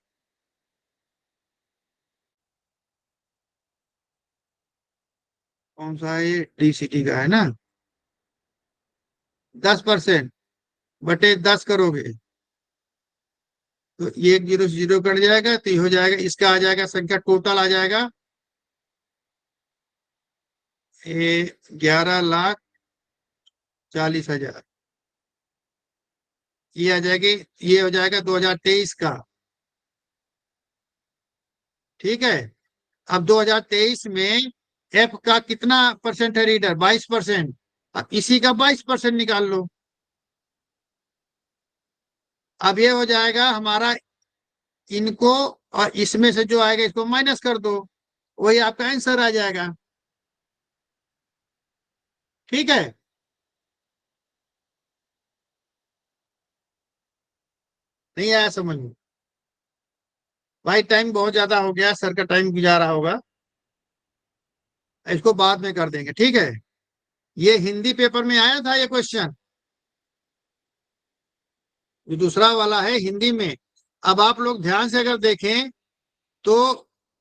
A: कौन सा है, डी सिटी का है ना, 10% बटे 10 करोगे तो ये 1 0 से 0 कट जाएगा, तो ये हो जाएगा, इसका आ जाएगा संख्या टोटल आ जाएगा 11,40,000। ये आ जाएगी, ये हो जाएगा 2023 का। ठीक है, अब 2023 में एफ का कितना परसेंट है रीडर, 22%। अब इसी का 22% निकाल लो। अब ये हो जाएगा हमारा, इनको और इसमें से जो आएगा इसको माइनस कर दो, वही आपका आंसर आ जाएगा। ठीक है, नहीं आया समझ में भाई, टाइम बहुत ज्यादा हो गया, सर का टाइम गुजारा होगा, इसको बाद में कर देंगे। ठीक है, ये हिंदी पेपर में आया था ये क्वेश्चन, जो दूसरा वाला है हिंदी में। अब आप लोग ध्यान से अगर देखें तो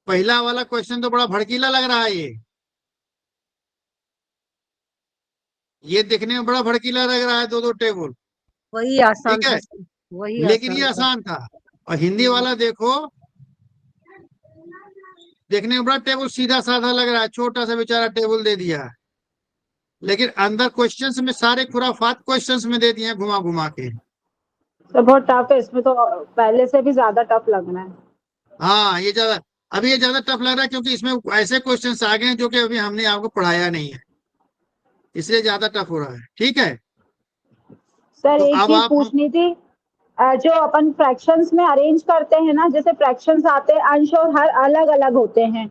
A: पहला वाला क्वेश्चन तो बड़ा भड़कीला लग रहा है, ये देखने में बड़ा भड़कीला लग रहा है, 2-2 टेबल।
C: वही आसान
A: ठीक है,
C: था, वही
A: लेकिन ये
C: आसान था।
A: आसान था। और हिंदी वाला देखो, देखने में बड़ा टेबल सीधा साधा लग रहा है, छोटा सा बेचारा टेबल दे दिया है, लेकिन अंदर क्वेश्चंस में सारे खुराफात क्वेश्चंस में दे दिए हैं घुमा घुमा के।
B: तो बहुत टफ है, इसमें तो पहले से भी ज्यादा टफ लग रहा है।
A: हाँ, ये ज्यादा, अभी ये ज्यादा टफ लग रहा है क्योंकि इसमें ऐसे क्वेश्चंस आ गए हैं जो कि अभी हमने आपको पढ़ाया नहीं है, इसलिए ज्यादा टफ हो रहा है। ठीक है,
B: सर
A: तो
B: एक
A: अब
B: चीज
A: आप
B: पूछनी थी, जो अपन फ्रैक्शंस में अरेंज करते हैं ना, जैसे फ्रैक्शंस आते हैं अंश और हर अलग अलग होते हैं,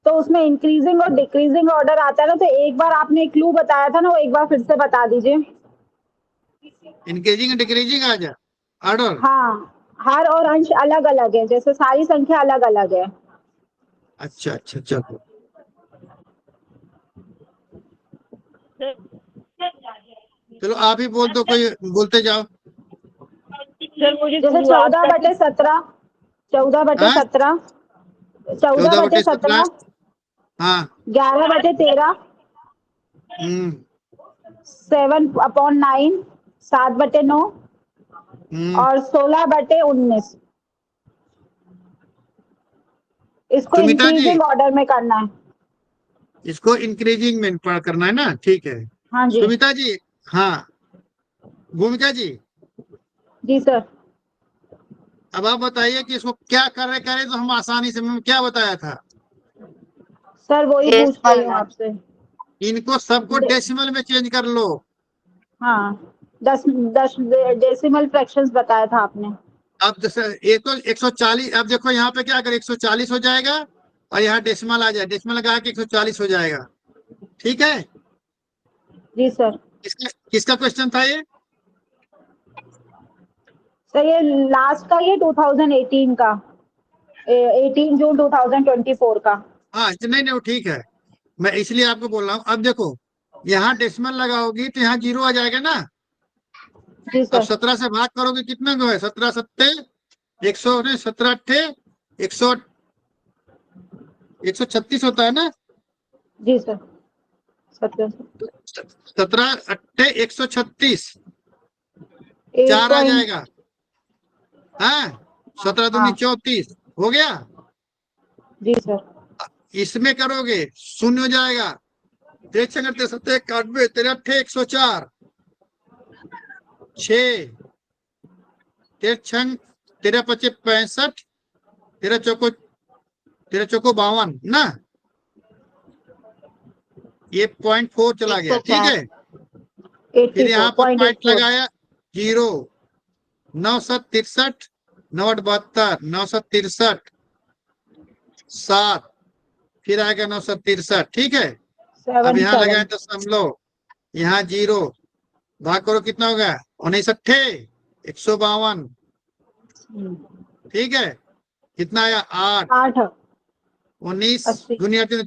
B: तो उसमें इंक्रीजिंग और डिक्रीजिंग ऑर्डर आता है ना, तो एक बार आपने क्लू बताया था ना, वो एक बार फिर से बता दीजिए।
A: इंक्रीजिंग डिक्रीजिंग आ जा ऑर्डर।
B: हाँ, हर और अंश अलग अलग है, जैसे सारी संख्या अलग अलग है।
A: अच्छा अच्छा, चलो चलो आप ही बोल दो, कोई बोलते जाओ।
F: सर मुझे
B: जैसे
F: शुरुआत
B: 14/17, 14/17, 14/17,
A: 14/17, हाँ
B: 11/13, 7/9, 7/9 और 16/19। इसको
A: सुमिता जी,
B: इंक्रीजिंग ऑर्डर में करना है।
A: इसको इंक्रीजिंग में पढ़ करना है ना, ठीक है।
B: हाँ जी,
A: सुमिता जी, हाँ भूमिका जी,
B: जी सर।
A: अब आप बताइए कि इसको क्या करें तो हम आसानी से, मैंने क्या बताया था,
B: सर वही पूछ रही हूँ आपसे।
A: इनको सबको डेसिमल में चेंज कर लो।
B: हाँ, 10 डेसिमल फ्रैक्शंस बताया था आपने।
A: अब जैसे ये तो 140, अब देखो यहाँ पे क्या करें, 140 हो जाएगा और यहाँ डेसिमल आ जाए, डेसिमल लगा के 140 हो जाएगा। ठीक है,
B: जी सर।
A: किसका क्वेश्चन था ये?
B: सर ये लास्ट का, ये 2018 का। 18 जून 2024 का।
A: हाँ नहीं नहीं वो ठीक है, मैं इसलिए आपको बोल रहा हूँ। अब देखो यहाँ डेसिमल लगाओगी तो यहाँ जीरो आ जाएगा ना।
B: जी
A: अब
B: सर।
A: 17 से भाग करोगे कितना को है, 17 सत्ते 100 ने 17 अट्ठे 100 136 होता है ना।
B: जी सर। 17
A: 17 अट्ठे 136
B: 8
A: 4 आ
B: पॉइंट।
A: जाएगा। हाँ 17 दूनी
B: हाँ
A: 34 हो गया।
B: जी सर।
A: इसमें करोगे शून्य हो जाएगा। तेरे छंग सत्ते 91 तेरे अट्ठे 104 6 तेरे छंग तेरे पचे 65 तेरा चौको 52 ना। ये 0.4 चला गया, ठीक
G: 104
A: है। फिर यहाँ पर पॉइंट
B: 84.84।
A: लगाया 0 963 972 963 7 फिर आएगा 963, ठीक है। अब यहाँ लगाए
B: 77।
A: दशमलव, यहाँ 0 भाग करो कितना होगा 19 अट्ठे 152, ठीक है। कितना आया 8
B: 8
A: 19
B: 80
A: दुनिया 76। अब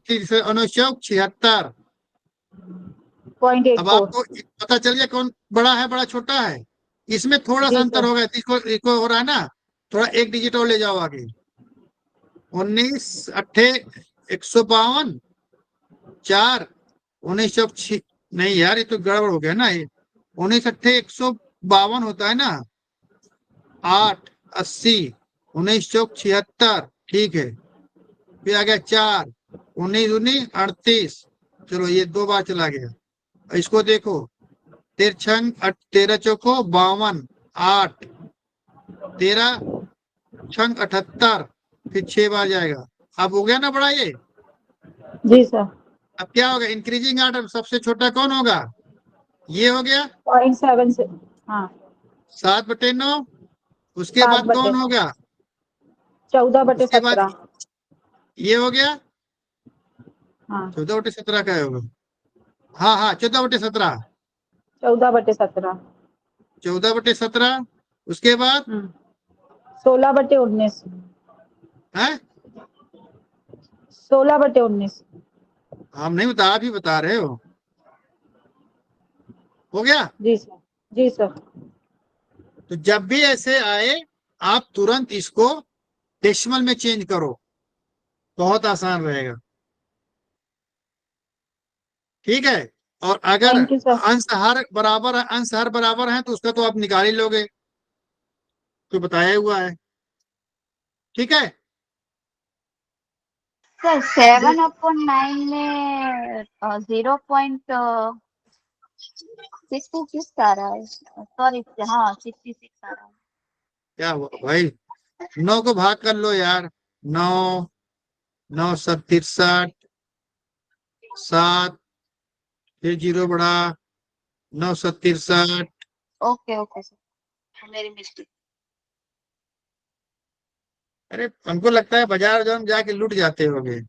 B: 0.84।
A: आपको पता चल गया कौन बड़ा है बड़ा छोटा है। इसमें थोड़ा सा
B: जी
A: अंतर
B: सर।
A: होगा, इसको हो रहा है ना, थोड़ा एक डिजिट और ले जाओ आगे। 19 अट्ठे 152 4 19 नहीं यार ये तो गड़बड़ हो गया ना। ये 19 अट्ठे 152 होता है ना। 8 80 19 चौक 76, ठीक है। फिर आ गया 4 19 19 38। चलो ये 2 बार चला गया। इसको देखो 13 चौको 52 8 13 छंग 78 फिर 6 बार जाएगा। अब हो गया ना बड़ा ये।
B: जी सर।
A: अब क्या होगा इंक्रीजिंग आर्डर सबसे छोटा कौन होगा, ये हो गया
B: 0.7 से। हाँ
A: 7/9। उसके
B: 7
A: बाद
B: बटे
A: कौन होगा,
B: 14 बटे
A: उसके बाद
B: 17।
A: ये हो गया
B: हाँ
A: 14/17 का होगा। हाँ हाँ 14/17
B: 14 बटे 17।
A: 14/17। उसके बाद
B: 16 बटे 19।
A: है
B: 16 बटे 19।
A: हम नहीं बता, आप ही बता रहे हो गया।
B: जी सर। जी सर।
A: तो जब भी ऐसे आए आप तुरंत इसको डेसिमल में चेंज करो, बहुत आसान रहेगा, ठीक है। और अगर
B: थैंक यू सर।
A: अंश हर बराबर है तो उसका तो आप निकाल ही लोगे, तो बताया हुआ है, ठीक है।
G: सर 7/9 में 0.66 आ रहा है, सॉरी हाँ 66 आ रहा है।
A: क्या हुआ भाई, 9 को भाग कर लो यार। 9 9 63 7 फिर 0 बढ़ा 9 63।
G: ओके ओके सर, मेरी मिस्टेक।
A: अरे हमको लगता है बाजार जो हम जाके लूट जाते होगे।